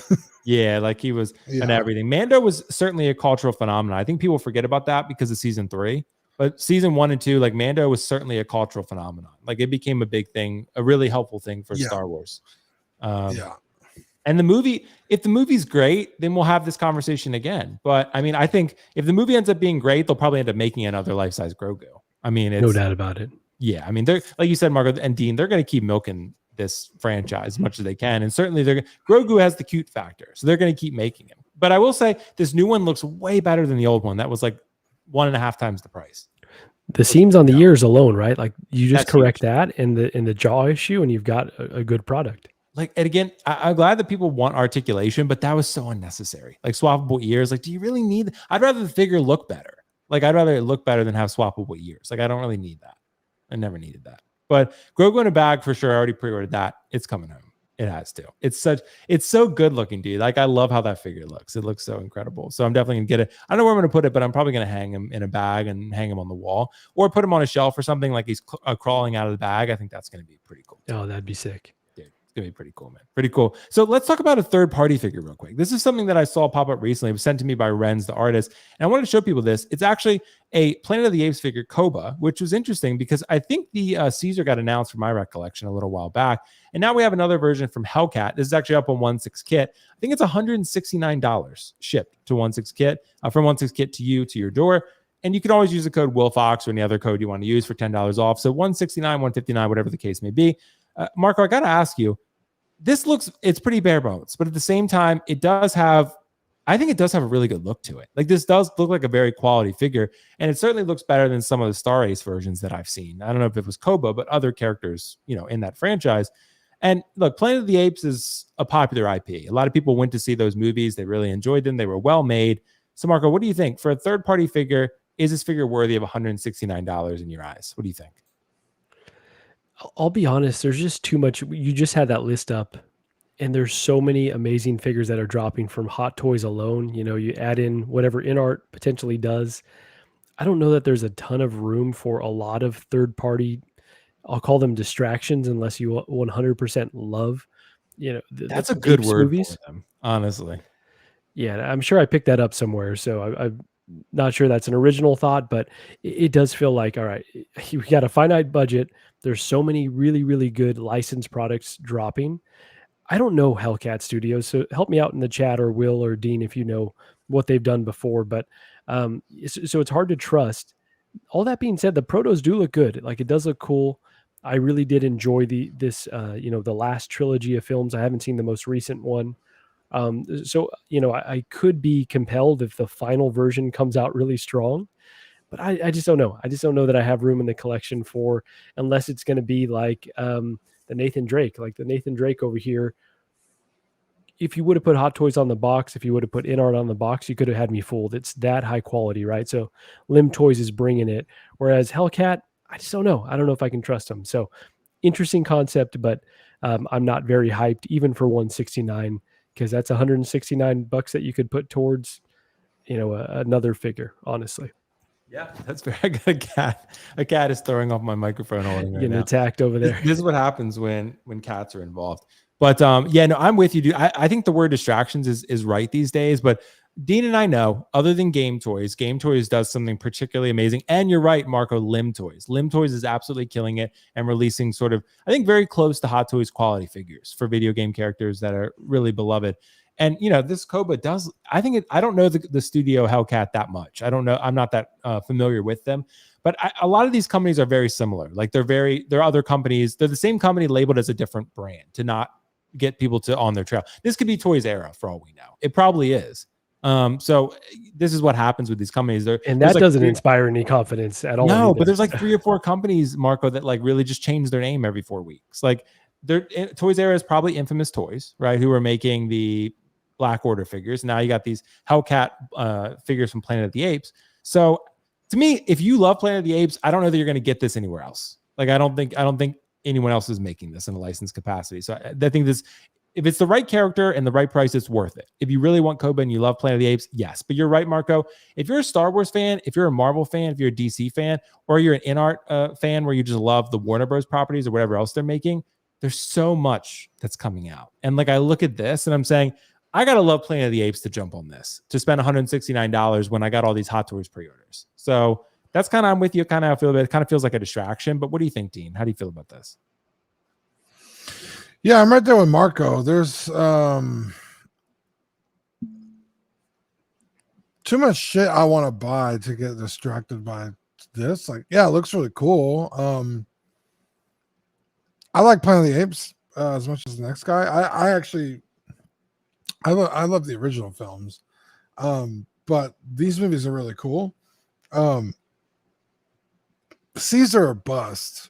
Like he was and everything. Mando was certainly a cultural phenomenon. I think people forget about that because of season 3, but season 1 and 2, like Mando was certainly a cultural phenomenon. Like, it became a big thing, a really helpful thing for Star Wars. And if the movie's great, then we'll have this conversation again. But I mean, I think if the movie ends up being great, they'll probably end up making another life-size Grogu. I mean, No doubt about it. Yeah, I mean, they're like you said, Marco and Dean, they're going to keep milking this franchise as much as they can, and certainly Grogu has the cute factor, so they're going to keep making him. But I will say, this new one looks way better than the old one. That was like 1.5 times the price. The seams on the ears alone, right? Like you just That's correct huge. that in the jaw issue, and you've got a good product. Like, and again, I'm glad that people want articulation, but that was so unnecessary. Like swappable ears. Like, do you really need? I'd rather the figure look better. Like, I'd rather it look better than have swappable ears. Like, I don't really need that. I never needed that. But Grogu in a bag for sure. I already pre-ordered that. It's coming home. It has to. It's so good looking, dude. Like, I love how that figure looks. It looks so incredible. So I'm definitely gonna get it. I don't know where I'm gonna put it, but I'm probably gonna hang him in a bag and hang him on the wall, or put him on a shelf or something. Like he's crawling out of the bag. I think that's gonna be pretty cool. Oh, that'd be sick. Gonna be pretty cool, man. Pretty cool. So let's talk about a third-party figure real quick. This is something that I saw pop up recently. It was sent to me by Renz, the artist, and I wanted to show people this. It's actually a Planet of the Apes figure, Koba, which was interesting because I think the Caesar got announced from my recollection a little while back, and now we have another version from Hellcat. This is actually up on 1/6 Kit. I think it's $169 shipped to 1/6 Kit, from 1/6 Kit to your door. And you can always use the code WillFox or any other code you want to use for $10 off. So 169, 159, whatever the case may be. Marco, I got to ask you, it's pretty bare bones, but at the same time, I think it does have a really good look to it. Like, this does look like a very quality figure, and it certainly looks better than some of the Star Ace versions that I've seen. I don't know if it was Koba, but other characters, in that franchise. And look, Planet of the Apes is a popular IP. A lot of people went to see those movies. They really enjoyed them. They were well made. So Marco, what do you think? For a third-party figure, is this figure worthy of $169 in your eyes? What do you think? I'll be honest, there's just too much. You just had that list up, and there's so many amazing figures that are dropping from Hot Toys alone. You add in whatever InArt potentially does. I don't know that there's a ton of room for a lot of third party, I'll call them distractions, unless you 100% love, that's a the good Apes word movies. for them, honestly. Yeah, I'm sure I picked that up somewhere. So I'm not sure that's an original thought, but it does feel like, all right, we got a finite budget. There's so many really, really good licensed products dropping. I don't know Hellcat Studios, so help me out in the chat, or Will or Dean, if you know what they've done before. But so it's hard to trust. All that being said, the protos do look good. Like, it does look cool. I really did enjoy the last trilogy of films. I haven't seen the most recent one. So I could be compelled if the final version comes out really strong, but I just don't know. I just don't know that I have room in the collection for, unless it's going to be like the Nathan Drake, over here. If you would have put Hot Toys on the box, if you would have put InArt on the box, you could have had me fooled. It's that high quality, right? So Lim Toys is bringing it. Whereas Hellcat, I just don't know. I don't know if I can trust them. So interesting concept, but I'm not very hyped even for 169, because that's $169 that you could put towards, another figure, honestly. Yeah, that's fair. I got a cat. A cat is throwing off my microphone holding right Getting now. attacked over there. This is what happens when cats are involved. But I'm with you, dude. I think the word distractions is right these days. But Dean and I know, other than Game Toys does something particularly amazing. And you're right, Marco, Lim Toys. Lim Toys is absolutely killing it and releasing sort of, I think, very close to Hot Toys quality figures for video game characters that are really beloved. And, this Koba does, I don't know the studio Hellcat that much. I don't know. I'm not that familiar with them. But a lot of these companies are very similar. Like, they're other companies. They're the same company labeled as a different brand to not get people to on their trail. This could be Toys Era for all we know. It probably is. So this is what happens with these companies. And that doesn't inspire any confidence at all. No, but there's like 3 or 4 companies, Marco, that like really just change their name every 4 weeks. Like, Toys Era is probably Infamous Toys, right? Who are making the Black Order figures. Now you got these Hellcat figures from Planet of the Apes. So to me, if you love Planet of the Apes, I don't know that you're going to get this anywhere else. Like, I don't think anyone else is making this in a licensed capacity. So I think this, if it's the right character and the right price, it's worth it. If you really want Koba and you love Planet of the Apes, yes. But you're right, Marco. If you're a Star Wars fan, if you're a Marvel fan, if you're a DC fan, or you're an InArt fan where you just love the Warner Bros. Properties or whatever else they're making, there's so much that's coming out. And like, I look at this and I'm saying, I got to love Planet of the Apes to jump on this, to spend $169 when I got all these Hot Toys pre-orders. So that's kind of, I'm with you, kind of how I feel about it. It kind of feels like a distraction. But what do you think, Dean? How do you feel about this? Yeah, I'm right there with Marco. There's too much shit I want to buy to get distracted by this. Like, yeah, it looks really cool. I like Planet of the Apes as much as the next guy. I love the original films. But these movies are really cool. Caesar or bust.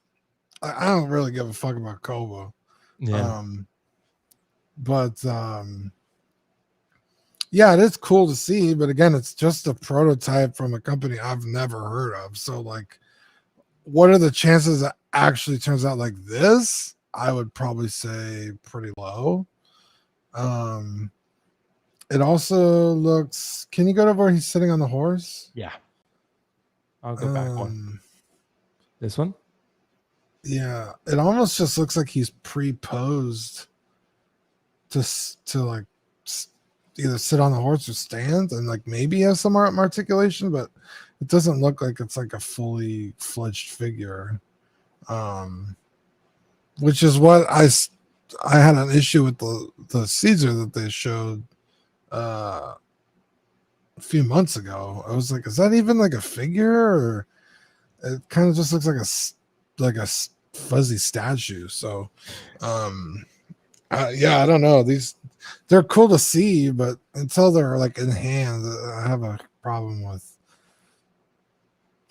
I don't really give a fuck about Koba. Yeah. Yeah, it is cool to see, but again, it's just a prototype from a company I've never heard of. So, like, what are the chances that actually turns out like this? I would probably say pretty low. It also looks. Can you go to where he's sitting on the horse? Yeah. I'll go back one. This one? Yeah, it almost just looks like he's pre-posed to like either sit on the horse or stand, and like maybe have some articulation, but it doesn't look like it's like a fully fledged figure. Which is what I had an issue with the Caesar that they showed a few months ago. I was like, is that even like a figure, or it kind of just looks like a fuzzy statue? So yeah, I don't know, they're cool to see, but until they're like in hand, I have a problem with.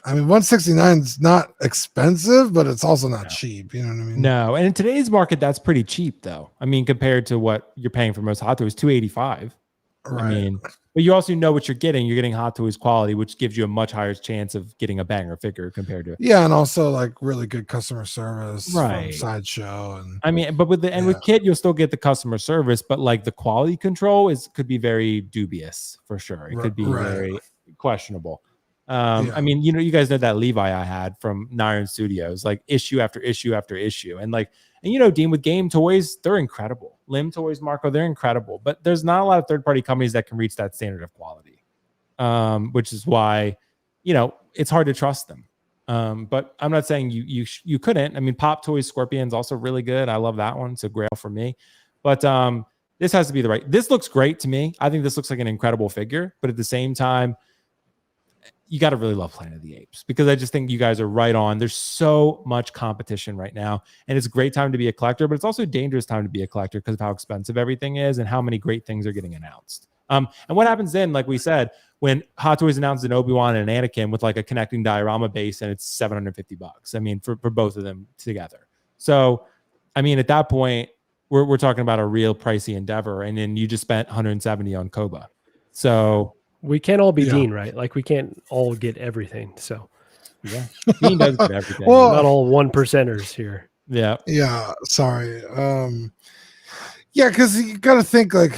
I mean, 169 is not expensive, but it's also not cheap. You know what I mean? No, and in today's market, that's pretty cheap, though. I mean, compared to what you're paying for most Hot Toys, $285. Right. I mean, but you also know what you're getting. You're getting Hot Toys quality, which gives you a much higher chance of getting a banger figure compared to. Yeah, and also like really good customer service Right. from Sideshow. And I mean, but with Kit, you'll still get the customer service, but like the quality control could be very dubious for sure. It could be very questionable. I mean, you guys know that Levi I had from Niren Studios, like issue after issue after issue. And Dean, with Game Toys, they're incredible. Lim Toys, Marco, they're incredible. But there's not a lot of third-party companies that can reach that standard of quality, which is why, it's hard to trust them. But I'm not saying you couldn't. I mean, Pop Toys Scorpion's also really good. I love that one. It's a grail for me. But this has to be the right. This looks great to me. I think this looks like an incredible figure. But at the same time, you got to really love Planet of the Apes, because I just think you guys are right on. There's so much competition right now, and it's a great time to be a collector, but it's also a dangerous time to be a collector because of how expensive everything is and how many great things are getting announced. And what happens then, like we said, when Hot Toys announced an Obi-Wan and an Anakin with like a connecting diorama base, and it's $750. I mean, for both of them together. So, I mean, at that point, we're talking about a real pricey endeavor, and then you just spent $170 on Koba. So we can't all be Dean, right? Like, we can't all get everything. So yeah, Dean does get everything. Well, not all 1%ers here. Yeah. Yeah. Sorry. Yeah, because you got to think, like,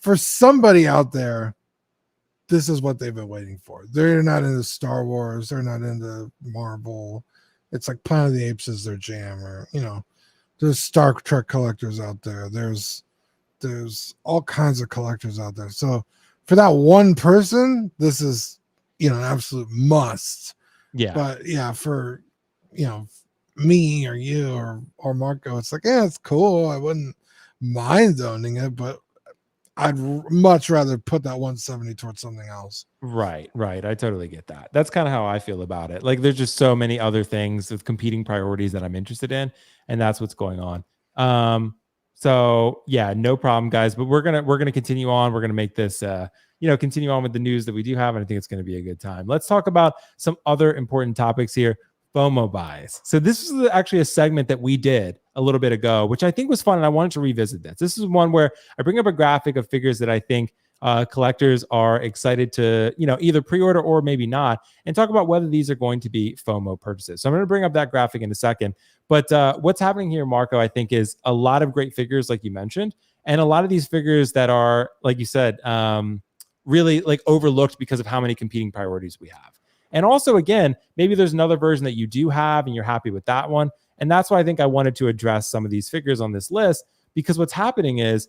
for somebody out there, this is what they've been waiting for. They're not into Star Wars. They're not into Marvel. It's like Planet of the Apes is their jam, or there's Star Trek collectors out there. There's all kinds of collectors out there. So for that one person, this is an absolute must. Yeah. But yeah, for me or you or Marco, it's like, yeah, it's cool. I wouldn't mind owning it, but I'd much rather put that 170 towards something else. Right. I totally get that. That's kind of how I feel about it. Like, there's just so many other things with competing priorities that I'm interested in, and that's what's going on. So yeah, no problem, guys. But we're gonna continue on. We're gonna make this continue on with the news that we do have, and I think it's gonna be a good time. Let's talk about some other important topics here. FOMO buys. So this is actually a segment that we did a little bit ago, which I think was fun, and I wanted to revisit this. This is one where I bring up a graphic of figures that I think collectors are excited to either pre-order or maybe not, and talk about whether these are going to be FOMO purchases. So I'm going to bring up that graphic in a second. But what's happening here, Marco, I think, is a lot of great figures, like you mentioned, and a lot of these figures that are, like you said, really like overlooked because of how many competing priorities we have. And also, again, maybe there's another version that you do have and you're happy with that one. And that's why I think I wanted to address some of these figures on this list, because what's happening is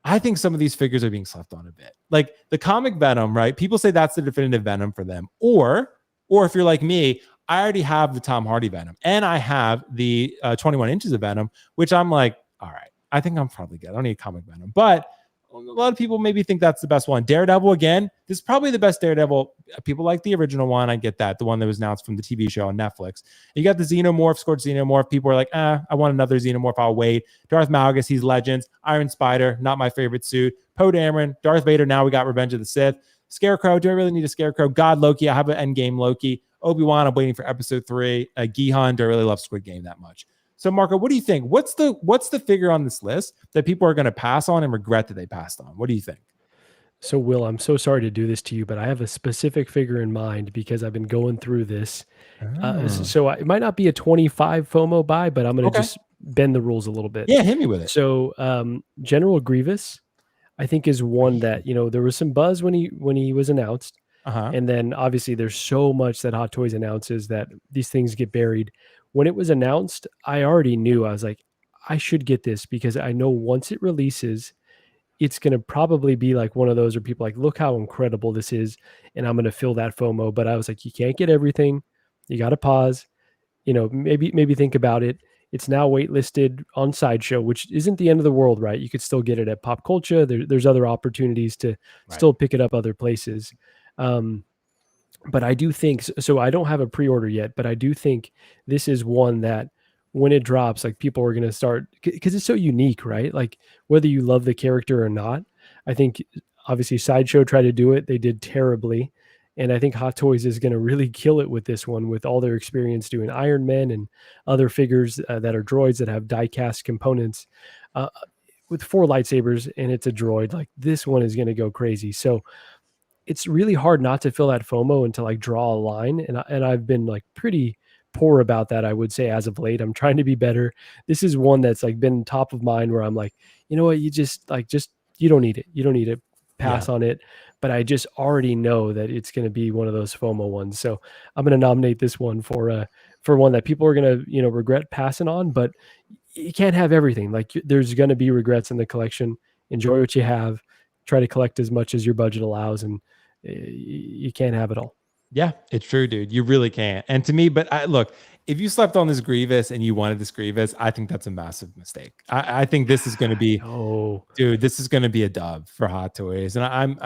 I think some of these figures are being slept on a bit. Like the comic Venom, right? People say that's the definitive Venom for them. Or if you're like me, I already have the Tom Hardy Venom, and I have the 21 inches of Venom, which I'm like, all right, I think I'm probably good. I don't need comic Venom, but a lot of people maybe think that's the best one. Daredevil, again, this is probably the best Daredevil. People like the original one. I get that. The one that was announced from the TV show on Netflix. You got the Xenomorph, Scorched Xenomorph. People are like, I want another Xenomorph. I'll wait. Darth Malgus, he's Legends. Iron Spider, not my favorite suit. Poe Dameron, Darth Vader, now we got Revenge of the Sith. Scarecrow, do I really need a Scarecrow? God Loki, I have an Endgame Loki. Obi-Wan, I'm waiting for episode 3. Gihan, do I really love Squid Game that much? So, Marco, what do you think? What's the figure on this list that people are going to pass on and regret that they passed on? What do you think? So, Will, I'm so sorry to do this to you, but I have a specific figure in mind because I've been going through this. So it might not be a 25 FOMO buy, but I'm going to just bend the rules a little bit. Yeah, hit me with it. So General Grievous, I think, is one that, there was some buzz when he was announced. And then obviously there's so much that Hot Toys announces that these things get buried. When it was announced, I already knew, I was like, I should get this because I know once it releases, it's going to probably be like one of those where people are like, look how incredible this is. And I'm going to feel that FOMO. But I was like, you can't get everything. You got to pause, maybe think about it. It's now waitlisted on Sideshow, which isn't the end of the world, right? You could still get it at Pop Culture. There's other opportunities to still pick it up other places. But I do think, so I don't have a pre-order yet, but I do think this is one that when it drops, like people are going to start, because it's so unique, right? Like whether you love the character or not, I think obviously Sideshow tried to do it. They did terribly. And I think Hot Toys is going to really kill it with this one, with all their experience doing Iron Man and other figures that are droids that have die-cast components with 4 lightsabers, and it's a droid. Like this one is going to go crazy. So it's really hard not to feel that FOMO and to like draw a line. And I've been like pretty poor about that, I would say, as of late. I'm trying to be better. This is one that's like been top of mind where I'm like, you know what, you just you don't need it. You don't need it. Pass on it. But I just already know that it's going to be one of those FOMO ones. So I'm going to nominate this one for one that people are going to, regret passing on, but you can't have everything. Like there's going to be regrets in the collection. Enjoy what you have. Try to collect as much as your budget allows, and you can't have it all. Yeah, it's true, dude. You really can't. And to me, but look, if you slept on this Grievous and you wanted this Grievous, I think that's a massive mistake. I think this is going to be, dude, this is going to be a dub for Hot Toys. And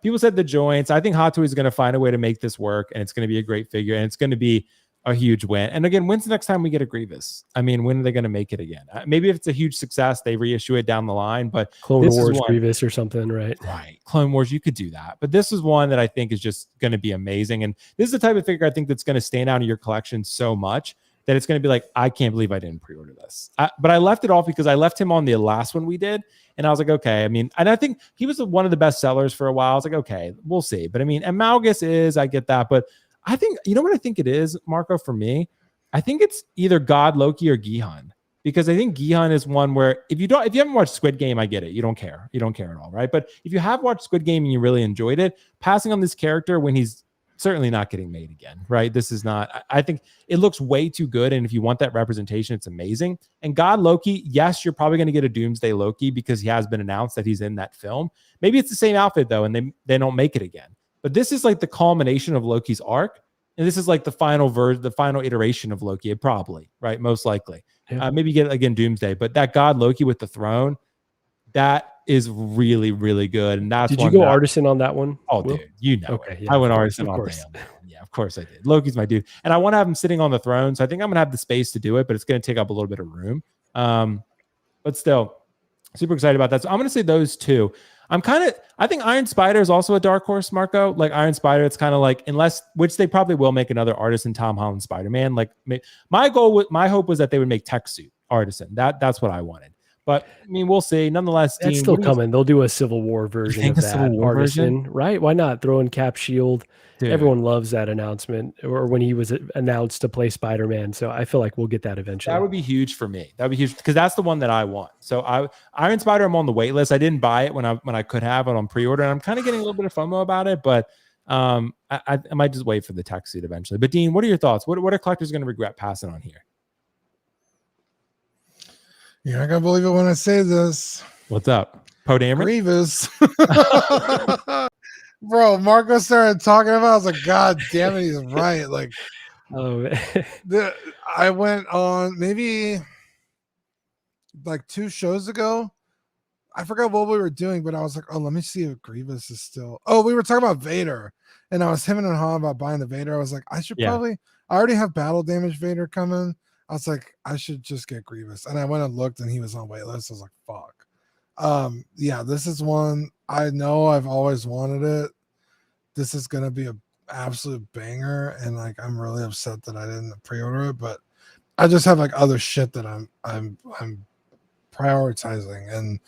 people said the joints. I think Hot Toys is going to find a way to make this work, and it's going to be a great figure, and it's going to be a huge win. And again, when's the next time we get a Grievous? I mean, when are they going to make it again? Maybe if it's a huge success, they reissue it down the line, but Clone Wars Grievous or something, right? Right. Clone Wars, you could do that. But this is one that I think is just going to be amazing. And this is the type of figure I think that's going to stand out in your collection so much that it's going to be like, I can't believe I didn't pre-order this. But I left it off because I left him on the last one we did. And I was like, okay. I mean, and I think he was one of the best sellers for a while. I was like, okay, we'll see. But I mean, and Malgus I get that. But I think, you know what I think it is, Marco, for me? I think it's either God, Loki, or Gihan. Because I think Gihan is one where if you haven't watched Squid Game, I get it. You don't care. You don't care at all, right? But if you have watched Squid Game and you really enjoyed it, passing on this character when he's certainly not getting made again, right? This is not, I think it looks way too good. And if you want that representation, it's amazing. And God Loki, yes, you're probably going to get a Doomsday Loki because he has been announced that he's in that film. Maybe it's the same outfit though, and they don't make it again. But this is like the culmination of Loki's arc. And this is like the final iteration of Loki, probably, right? Most likely. Yeah. Maybe get again Doomsday, but that God Loki with the throne, that is really, really good. And that's did you go artisan on that one? Oh, Will? Dude, you know okay, it. Yeah, I went artisan all day on that one. Yeah, of course I did. Loki's my dude. And I want to have him sitting on the throne. So I think I'm gonna have the space to do it, but it's gonna take up a little bit of room. But still, super excited about that. So I'm gonna say those two. I think Iron Spider is also a dark horse, Marco. Like Iron Spider, it's kind of like, which they probably will make another artisan Tom Holland Spider-Man. Like my hope was that they would make Tech Suit artisan. That's what I wanted. But I mean, we'll see. Nonetheless, that's still coming. They'll do a Civil War version of that artisan, right? Why not throw in Cap Shield? Dude. Everyone loves that announcement, or when he was announced to play Spider-Man. So I feel like we'll get that eventually. That would be huge for me. That would be huge because that's the one that I want. So Iron Spider, I'm on the wait list. I didn't buy it when I could have it on pre-order, and I'm kind of getting a little bit of FOMO about it. But I might just wait for the tech suit eventually. But Dean, what are your thoughts? What are collectors going to regret passing on here? You're not gonna believe it when I say this. What's up, Poe Dameron? Grievous. Bro, Marco started talking about it. I was like, God damn it, he's right. Like, Oh, I went on maybe like 2 shows ago. I forgot what we were doing, but I was like, oh, let me see if Grievous is still. Oh, we were talking about Vader, and I was hemming and hawing about buying the Vader. I was like, I already have battle damage Vader coming. I was like, I should just get Grievous. And I went and looked, and he was on waitlist. I was like, fuck. Yeah, this is one I know I've always wanted it. This is gonna be an absolute banger, and like I'm really upset that I didn't pre-order it, but I just have like other shit that I'm prioritizing. And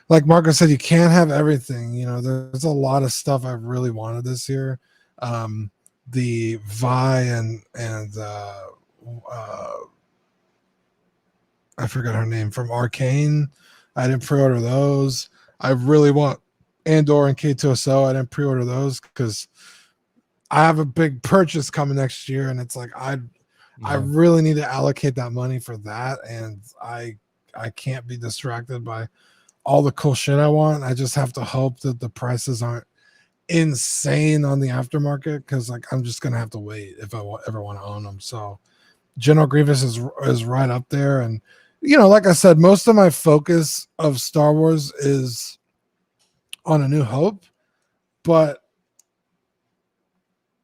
like Marco said, you can't have everything. You know, there's a lot of stuff I really wanted this year. The Vi and I forgot her name from Arcane. I didn't pre-order those. I really want Andor and K2SO. I didn't pre-order those because I have a big purchase coming next year, and it's like I really need to allocate that money for that, and I can't be distracted by all the cool shit I want. I just have to hope that the prices aren't insane on the aftermarket, because like I'm just gonna have to wait if I ever want to own them. So General Grievous is right up there, and you know, like I said, most of my focus of Star Wars is on A New Hope, but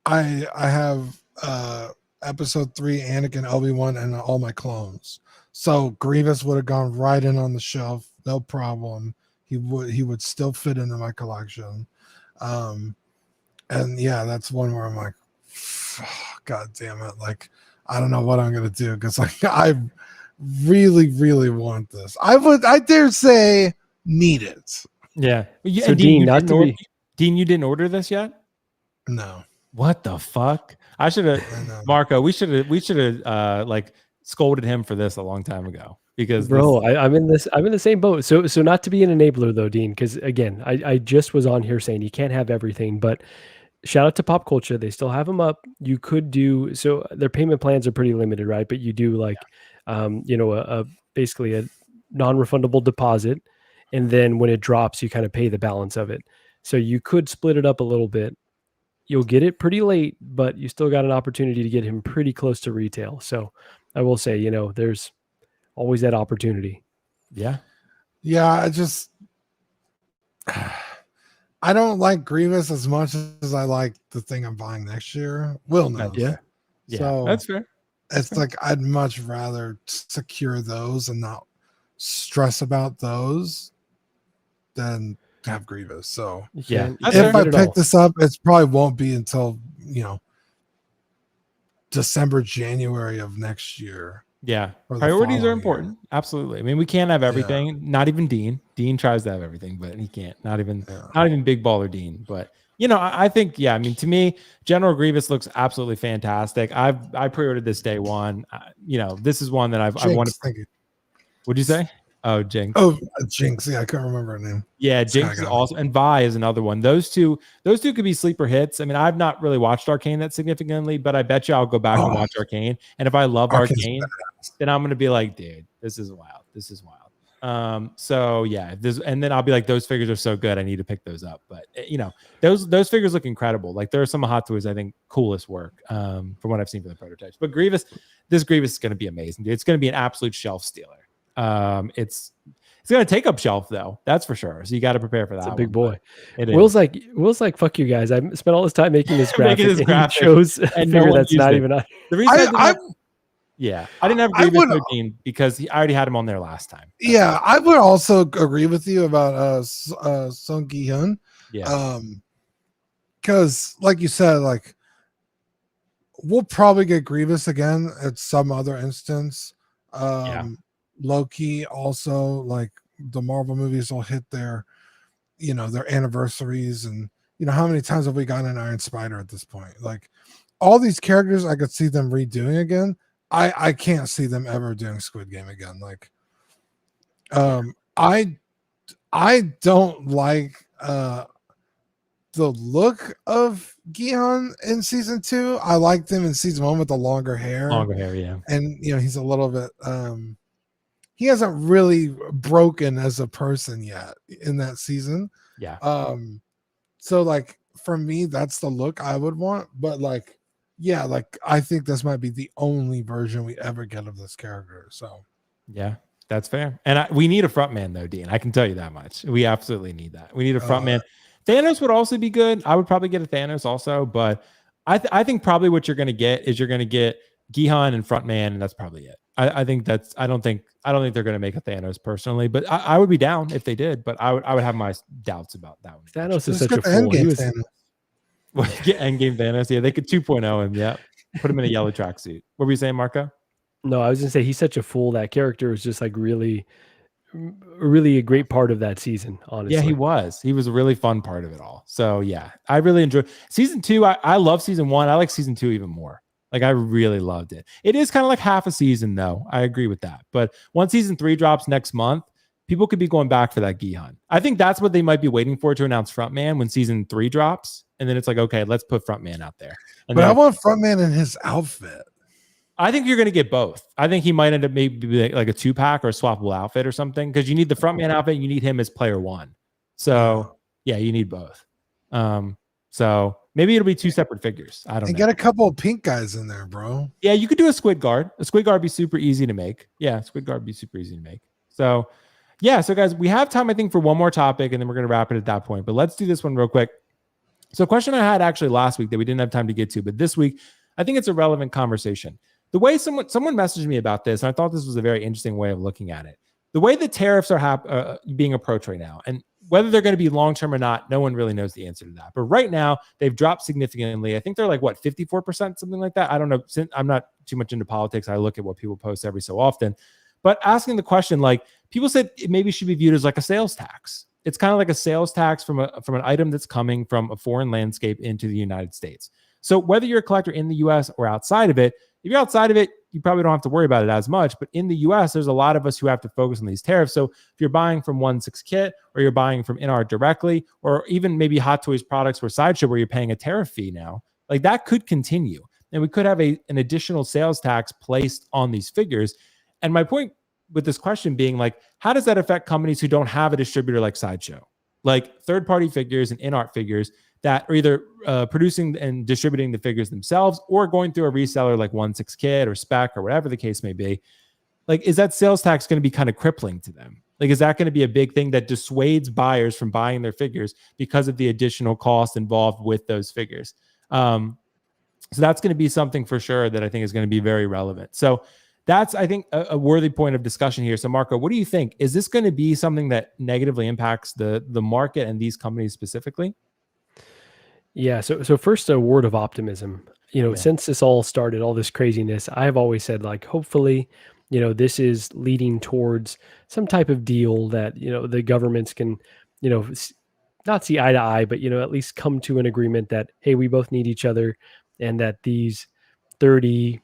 I have episode 3 Anakin, Obi-Wan, and all my clones. So Grievous would have gone right in on the shelf, no problem. He would still fit into my collection. And yeah, that's one where I'm like, God damn it. Like, I don't know what I'm gonna do, because like I really, really want this. I dare say need it. Yeah. So Dean, not to be... Dean, you didn't order this yet? No. What the fuck? I should have, Marco. We should have like scolded him for this a long time ago, because bro, I'm in the same boat. So not to be an enabler though, Dean, because again, I just was on here saying you can't have everything, but shout out to Pop Culture. They still have them up. You could do, so their payment plans are pretty limited, right? But you do like, you know, basically a non-refundable deposit. And then when it drops, you kind of pay the balance of it. So you could split it up a little bit. You'll get it pretty late, but you still got an opportunity to get him pretty close to retail. So I will say, you know, there's always that opportunity. Yeah. Yeah. I don't like Grievous as much as I like the thing I'm buying next year. Will knows. Yeah. Yeah. So that's fair. It's like I'd much rather secure those and not stress about those than have Grievous. So yeah, if I pick this up, it probably won't be until, you know, December, January of next year. Yeah, priorities are important. Absolutely. I mean, we can't have everything. Yeah. Not even Dean. Dean tries to have everything, but he can't. Not even Big Baller Dean. But you know, I think, yeah. I mean, to me, General Grievous looks absolutely fantastic. I pre-ordered this day one. You know, this is one that I wanted. Thank you. What'd you say? Oh, Jinx. Oh, Jinx. Yeah, I couldn't remember her name. Yeah, Jinx is awesome, and Vi is another one. Those two could be sleeper hits. I mean, I've not really watched Arcane that significantly, but I bet you I'll go back and watch Arcane. And if I love Arcane, then I'm gonna be like, dude, this is wild. This is wild. So yeah, and then I'll be like, those figures are so good, I need to pick those up. But you know, those figures look incredible. Like there are some of Hot Toys I think coolest work from what I've seen from the prototypes. But this Grievous is gonna be amazing, dude. It's gonna be an absolute shelf stealer. It's going to take up shelf though, that's for sure. So you got to prepare for that. It's a big boy. Will's like, fuck you guys. I spent all this time making this graphic, and shows a figure that's not even on. The reason I didn't have Grievous 13 because I already had him on there last time. Yeah, I would also agree with you about Sung Gi-hun. Yeah. Because like you said, like we'll probably get Grievous again at some other instance. Loki also, like the Marvel movies will hit their, you know, their anniversaries, and you know how many times have we gotten an Iron Spider at this point? Like all these characters, I could see them redoing again. I can't see them ever doing Squid Game again. Like, I don't like the look of Gi-hun in season 2. I liked him in season 1 with the longer hair. Yeah. And you know, he's a little bit he hasn't really broken as a person yet in that season. Yeah. So like for me, that's the look I would want. But like, yeah, like I think this might be the only version we ever get of this character. So Yeah, that's fair. And we need a front man though, Dean. I can tell you that much. We absolutely need that. We need a front man. Thanos would also be good. I would probably get a Thanos also, but I think probably what you're going to get is you're going to get Gihan and front man, and that's probably it. I think that's. I don't think they're going to make a Thanos personally, but I would be down if they did. But I would have my doubts about that one. Thanos is such a fool. He was get Endgame Thanos. Yeah, they could 2.0 him. Yeah, put him in a yellow tracksuit. What were you saying, Marco? No, I was gonna say he's such a fool. That character is just like really a great part of that season, honestly. Yeah, he was. He was a really fun part of it all. So yeah, I really enjoyed season 2. I love season 1. I like season 2 even more. Like I really loved it. It is kind of like half a season though. I agree with that. But once season 3 drops next month, people could be going back for that Gihan. I think that's what they might be waiting for to announce Frontman when season 3 drops. And then it's like, okay, let's put Frontman out there. And but I want Frontman in his outfit. I think you're going to get both. I think he might end up maybe like a 2-pack or a swappable outfit or something, because you need the frontman outfit. You need him as player 1. So yeah, you need both. So maybe it'll be 2 separate figures. I don't know. Get a couple of pink guys in there, bro. Yeah, you could do a squid guard. A squid guard would be super easy to make. Yeah, squid guard would be super easy to make. So yeah, so guys, we have time, I think, for one more topic, and then we're going to wrap it at that point. But let's do this one real quick. So a question I had actually last week that we didn't have time to get to, but this week, I think it's a relevant conversation. The way someone messaged me about this, and I thought this was a very interesting way of looking at it. The way the tariffs are being approached right now, and whether they're going to be long-term or not, no one really knows the answer to that. But right now, they've dropped significantly. I think they're like, what, 54%, something like that? I don't know. I'm not too much into politics. I look at what people post every so often. But asking the question, like, people said it maybe should be viewed as like a sales tax. It's kind of like a sales tax from an item that's coming from a foreign landscape into the United States. So whether you're a collector in the US or outside of it, if you're outside of it, you probably don't have to worry about it as much. But in the US, there's a lot of us who have to focus on these tariffs. So if you're buying from 1/6 Kit, or you're buying from InArt directly, or even maybe Hot Toys products or Sideshow where you're paying a tariff fee now, like that could continue. And we could have an additional sales tax placed on these figures. And my point with this question being like, how does that affect companies who don't have a distributor like Sideshow? Like third-party figures and InArt figures that are either producing and distributing the figures themselves or going through a reseller like 1/6 Kit or Spec or whatever the case may be. Like, is that sales tax going to be kind of crippling to them? Like, is that going to be a big thing that dissuades buyers from buying their figures because of the additional cost involved with those figures? So that's going to be something for sure that I think is going to be very relevant. So that's, I think, a worthy point of discussion here. So Marco, what do you think? Is this going to be something that negatively impacts the market and these companies specifically? Yeah. So first, a word of optimism. Since this all started, all this craziness, I've always said, like, hopefully, this is leading towards some type of deal that, the governments can, not see eye to eye, but, at least come to an agreement that, hey, we both need each other, and that these 30,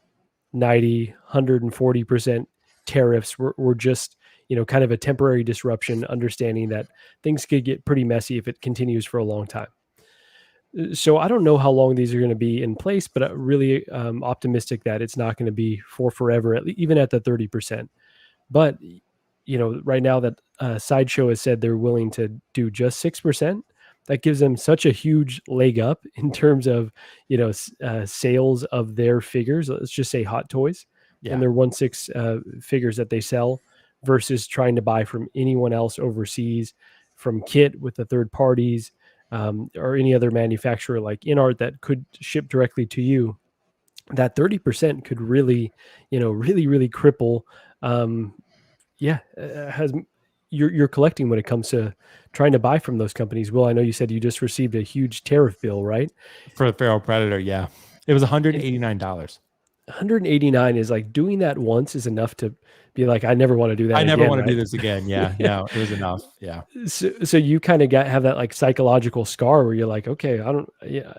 90, 140% tariffs were just, kind of a temporary disruption, understanding that things could get pretty messy if it continues for a long time. So I don't know how long these are going to be in place, but I'm really optimistic that it's not going to be for forever, even at the 30%. But, right now that Sideshow has said they're willing to do just 6%, that gives them such a huge leg up in terms of, sales of their figures. Let's just say Hot Toys and their 1/6 figures that they sell versus trying to buy from anyone else overseas, from Kit with the third parties, or any other manufacturer like InArt that could ship directly to you. That 30% could really, really cripple. Has you're collecting when it comes to trying to buy from those companies. Will, I know you said you just received a huge tariff bill, right? For the Feral Predator, yeah. It was $189. 189 is like, doing that once is enough to be like, I never want to do that. I never want to do this again. Yeah, no, it was enough. Yeah. So you kind of have that like psychological scar where you're like, okay,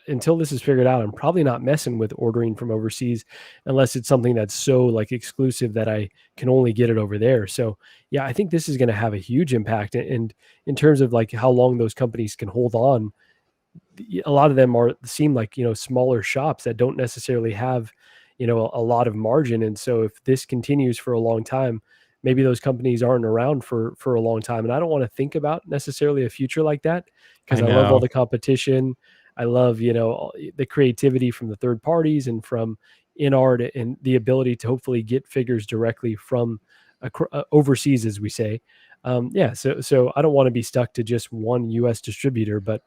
until this is figured out, I'm probably not messing with ordering from overseas unless it's something that's so like exclusive that I can only get it over there. So yeah, I think this is going to have a huge impact. And in terms of like how long those companies can hold on, a lot of them seem like, smaller shops that don't necessarily have, a lot of margin. And so if this continues for a long time, maybe those companies aren't around for a long time. And I don't want to think about necessarily a future like that, because I love all the competition. I love, the creativity from the third parties and from InArt, and the ability to hopefully get figures directly from overseas, as we say. So I don't want to be stuck to just one US distributor, but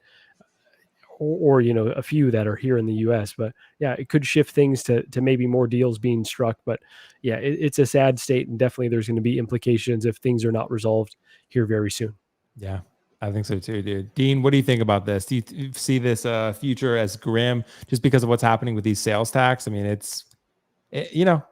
or a few that are here in the US. But yeah, it could shift things to maybe more deals being struck. But yeah, it's a sad state, and definitely there's going to be implications if things are not resolved here very soon. Yeah, I think so too, dude. Dean, what do you think about this? Do you see this future as grim just because of what's happening with these sales tax? I mean, it's a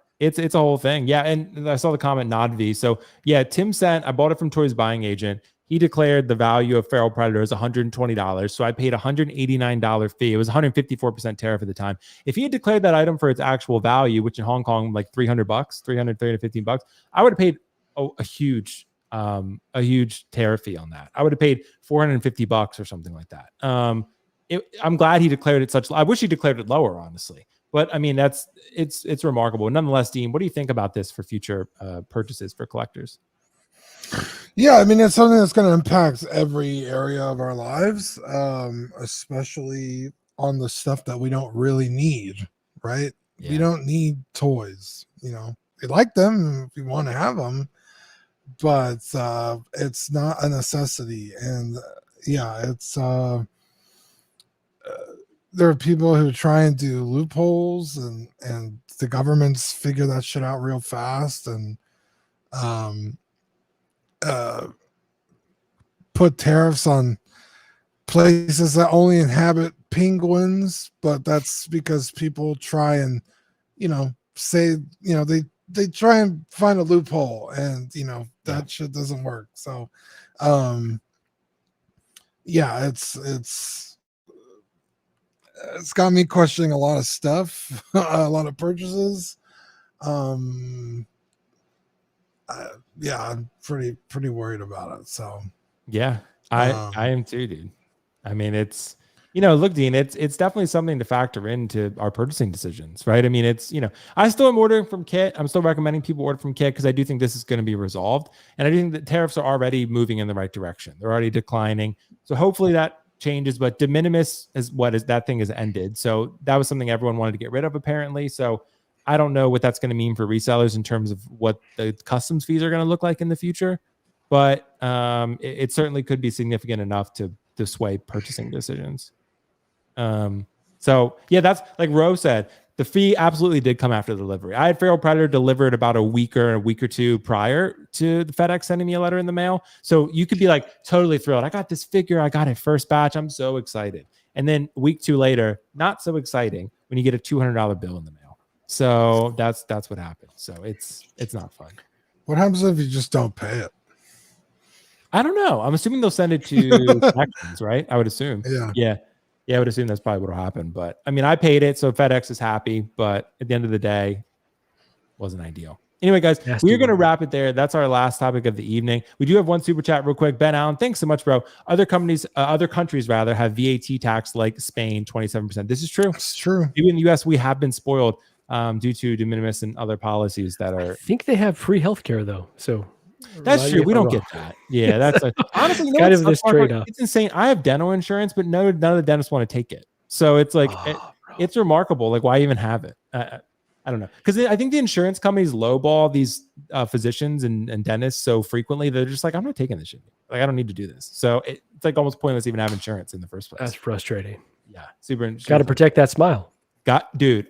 whole thing. Yeah, and I saw the comment Nodv. So yeah, Tim sent, I bought it from Toy's buying agent. He declared the value of feral predator as $120. So I paid $189 fee. It was 154% tariff at the time. If he had declared that item for its actual value, which in Hong Kong, like $300, $315, I would have paid a huge tariff fee on that. I would have paid $450 or something like that. I'm glad he declared it such. I wish he declared it lower, honestly. But I mean, it's remarkable. Nonetheless, Dean, what do you think about this for future purchases for collectors? Yeah, I mean, it's something that's going to impact every area of our lives, especially on the stuff that we don't really need, right? Yeah. We don't need toys. We like them if we want to have them, but it's not a necessity. And it's there are people who try and do loopholes, and the governments figure that shit out real fast, and put tariffs on places that only inhabit penguins, but that's because people try and say they try and find a loophole, and that shit doesn't work. So it's got me questioning a lot of stuff, a lot of purchases. I'm pretty worried about it. So yeah, I am too, dude. I mean, it's look, Dean, it's definitely something to factor into our purchasing decisions, right? I mean, it's I still am ordering from Kit. I'm still recommending people order from Kit because I do think this is going to be resolved, and I do think that tariffs are already moving in the right direction. They're already declining, so hopefully that changes. But de minimis that thing has ended, so that was something everyone wanted to get rid of, apparently. So I don't know what that's going to mean for resellers in terms of what the customs fees are going to look like in the future, but it certainly could be significant enough to sway purchasing decisions. So yeah, that's like Ro said, the fee absolutely did come after the delivery. I had Feral Predator delivered about a week or two prior to the FedEx sending me a letter in the mail. So you could be like totally thrilled. I got this figure. I got it first batch. I'm so excited. And then a week, 2 later, not so exciting when you get a $200 bill in the mail. So that's what happened. So it's not fun. What happens if you just don't pay it? I don't know. I'm assuming they'll send it to collections, right? I would assume. Yeah. I would assume that's probably what'll happen. But I mean, I paid it, so FedEx is happy. But at the end of the day, wasn't ideal. Anyway, guys, we're going to wrap it there. That's our last topic of the evening. We do have one super chat real quick. Ben Allen, thanks so much, bro. Other countries have VAT tax like Spain, 27%. This is true. It's true. Even in the US, we have been spoiled due to de minimis and other policies that are. I think they have free healthcare though. So that's true. We don't get that. Yeah, that's honestly kind of this trade-off. It's insane. I have dental insurance, but none of the dentists want to take it. So it's like it's remarkable. Like, why even have it? I don't know, because I think the insurance companies lowball these physicians and dentists so frequently. They're just like, I'm not taking this shit. Like, I don't need to do this. So it's like almost pointless to even have insurance in the first place. That's frustrating. Yeah, super. Got to protect that smile.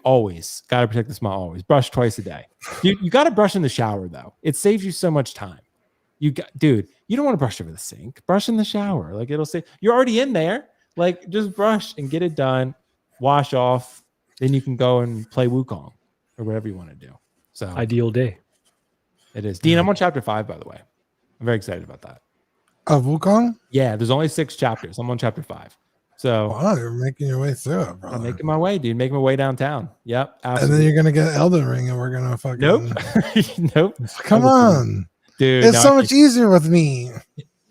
Always got to protect the smile. Always brush twice a day. You got to brush in the shower though. It saves you so much time. You don't want to brush over the sink. Brush in the shower. Like, it'll say you're already in there. Like, just brush and get it done. Wash off. Then you can go and play Wukong or whatever you want to do. So ideal day. It is. Dean, I'm on chapter 5, by the way. I'm very excited about that. Of Wukong? Yeah, there's only 6 chapters. I'm on chapter 5. So wow, you're making your way through it, brother. I'm making my way, dude. Making my way downtown. Yep. Absolutely. And then you're gonna get Elden Ring, and we're gonna fucking Nope. Come on, dude. It's so much easier with me.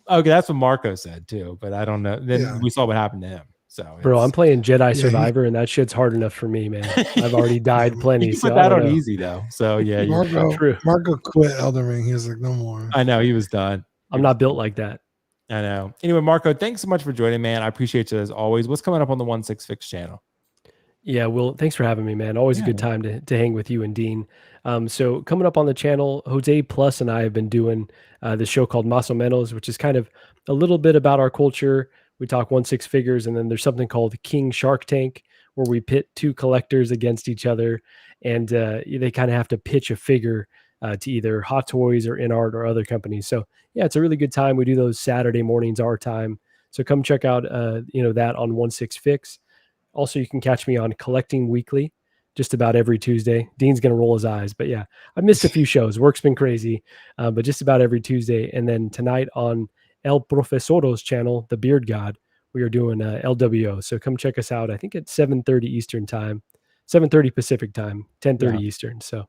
Okay, that's what Marco said too, but I don't know. Then we saw what happened to him. So, bro, I'm playing Jedi Survivor, and that shit's hard enough for me, man. I've already died plenty. You put that on easy though. So yeah, Marco quit Elden Ring. He was like, no more. I know, he was done. I'm not built like that. I know. Anyway, Marco, thanks so much for joining, man. I appreciate you as always. What's coming up on the 16 Fix channel? Yeah, well, thanks for having me, man. Always a good time to hang with you and Dean. So coming up on the channel, Jose Plus and I have been doing this show called Más o Menos, which is kind of a little bit about our culture. We talk 16 figures, and then there's something called King Shark Tank, where we pit two collectors against each other, and they kind of have to pitch a figure to either Hot Toys or InArt or other companies. So yeah, it's a really good time. We do those Saturday mornings our time. So come check out that on 16 Fix. Also, you can catch me on Collecting Weekly just about every Tuesday. Dean's going to roll his eyes, but yeah, I missed a few shows. Work's been crazy, but just about every Tuesday. And then tonight on El Profesoro's channel, The Beard God, we are doing LWO. So come check us out. I think it's 7:30 Eastern time, 7:30 Pacific time, 10:30 Eastern. So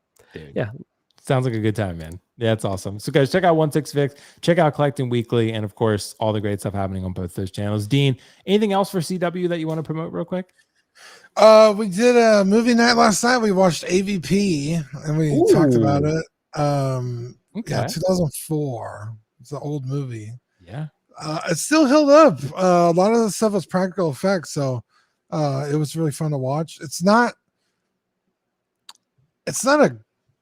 yeah. Sounds like a good time, man. Yeah, it's awesome. So guys, check out 16 Fix, check out Collecting Weekly, and of course, all the great stuff happening on both those channels. Dean, anything else for CW that you want to promote real quick? We did a movie night last night. We watched AVP and we talked about it. Yeah, 2004. It's an old movie. Yeah. It's still held up. A lot of the stuff was practical effects, so it was really fun to watch. It's not a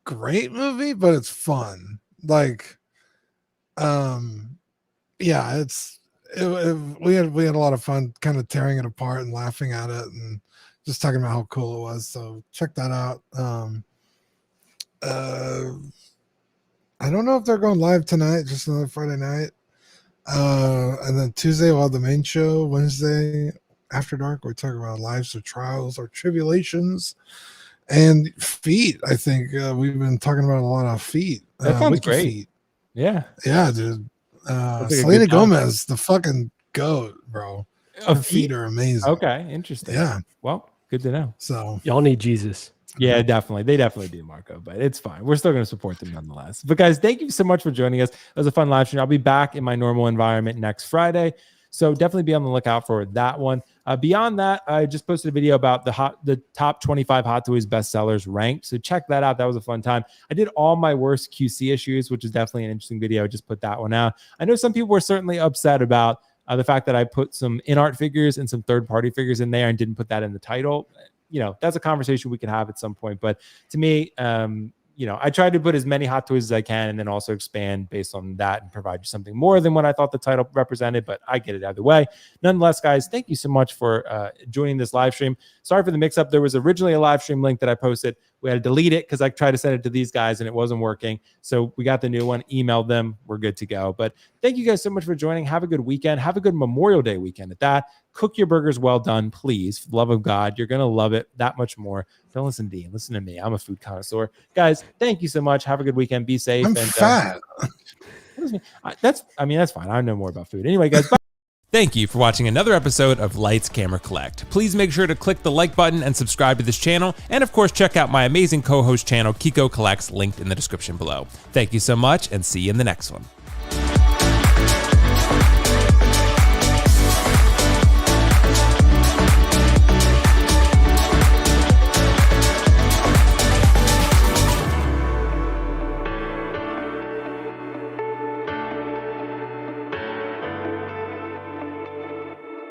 great movie, but it's fun. Like, yeah, we had a lot of fun kind of tearing it apart and laughing at it and just talking about how cool it was. So check that out. I don't know if they're going live tonight, just another Friday night. And then Tuesday we'll have the main show. Wednesday after dark we're talking about lives or trials or tribulations. And feet, I think we've been talking about a lot of feet. That sounds great. Feet. Yeah, dude. Selena Gomez, the fucking goat, bro. Her feet are amazing. Okay, interesting. Yeah. Well, good to know. So y'all need Jesus. Yeah, definitely. They definitely do, Marco, but it's fine. We're still going to support them nonetheless. But guys, thank you so much for joining us. It was a fun live stream. I'll be back in my normal environment next Friday. So definitely be on the lookout for that one. Beyond that, I just posted a video about the top 25 Hot Toys bestsellers ranked. So check that out. That was a fun time. I did all my worst QC issues, which is definitely an interesting video. I just put that one out. I know some people were certainly upset about the fact that I put some InArt figures and some third-party figures in there and didn't put that in the title. You know, that's a conversation we can have at some point. But to me, I tried to put as many Hot Toys as I can and then also expand based on that and provide you something more than what I thought the title represented, but I get it either way. Nonetheless, guys, thank you so much for joining this live stream. Sorry for the mix-up. There was originally a live stream link that I posted. We had to delete it because I tried to send it to these guys and it wasn't working. So we got the new one, emailed them. We're good to go. But thank you guys so much for joining. Have a good weekend. Have a good Memorial Day weekend at that. Cook your burgers well done, please. For the love of God, you're going to love it that much more. Don't listen to Dean. Listen to me. I'm a food connoisseur. Guys, thank you so much. Have a good weekend. Be safe. I'm fat. That's fine. I know more about food. Anyway, guys, bye. Thank you for watching another episode of Lights, Camera, Collect. Please make sure to click the like button and subscribe to this channel. And of course, check out my amazing co-host channel, Kiko Collects, linked in the description below. Thank you so much and see you in the next one.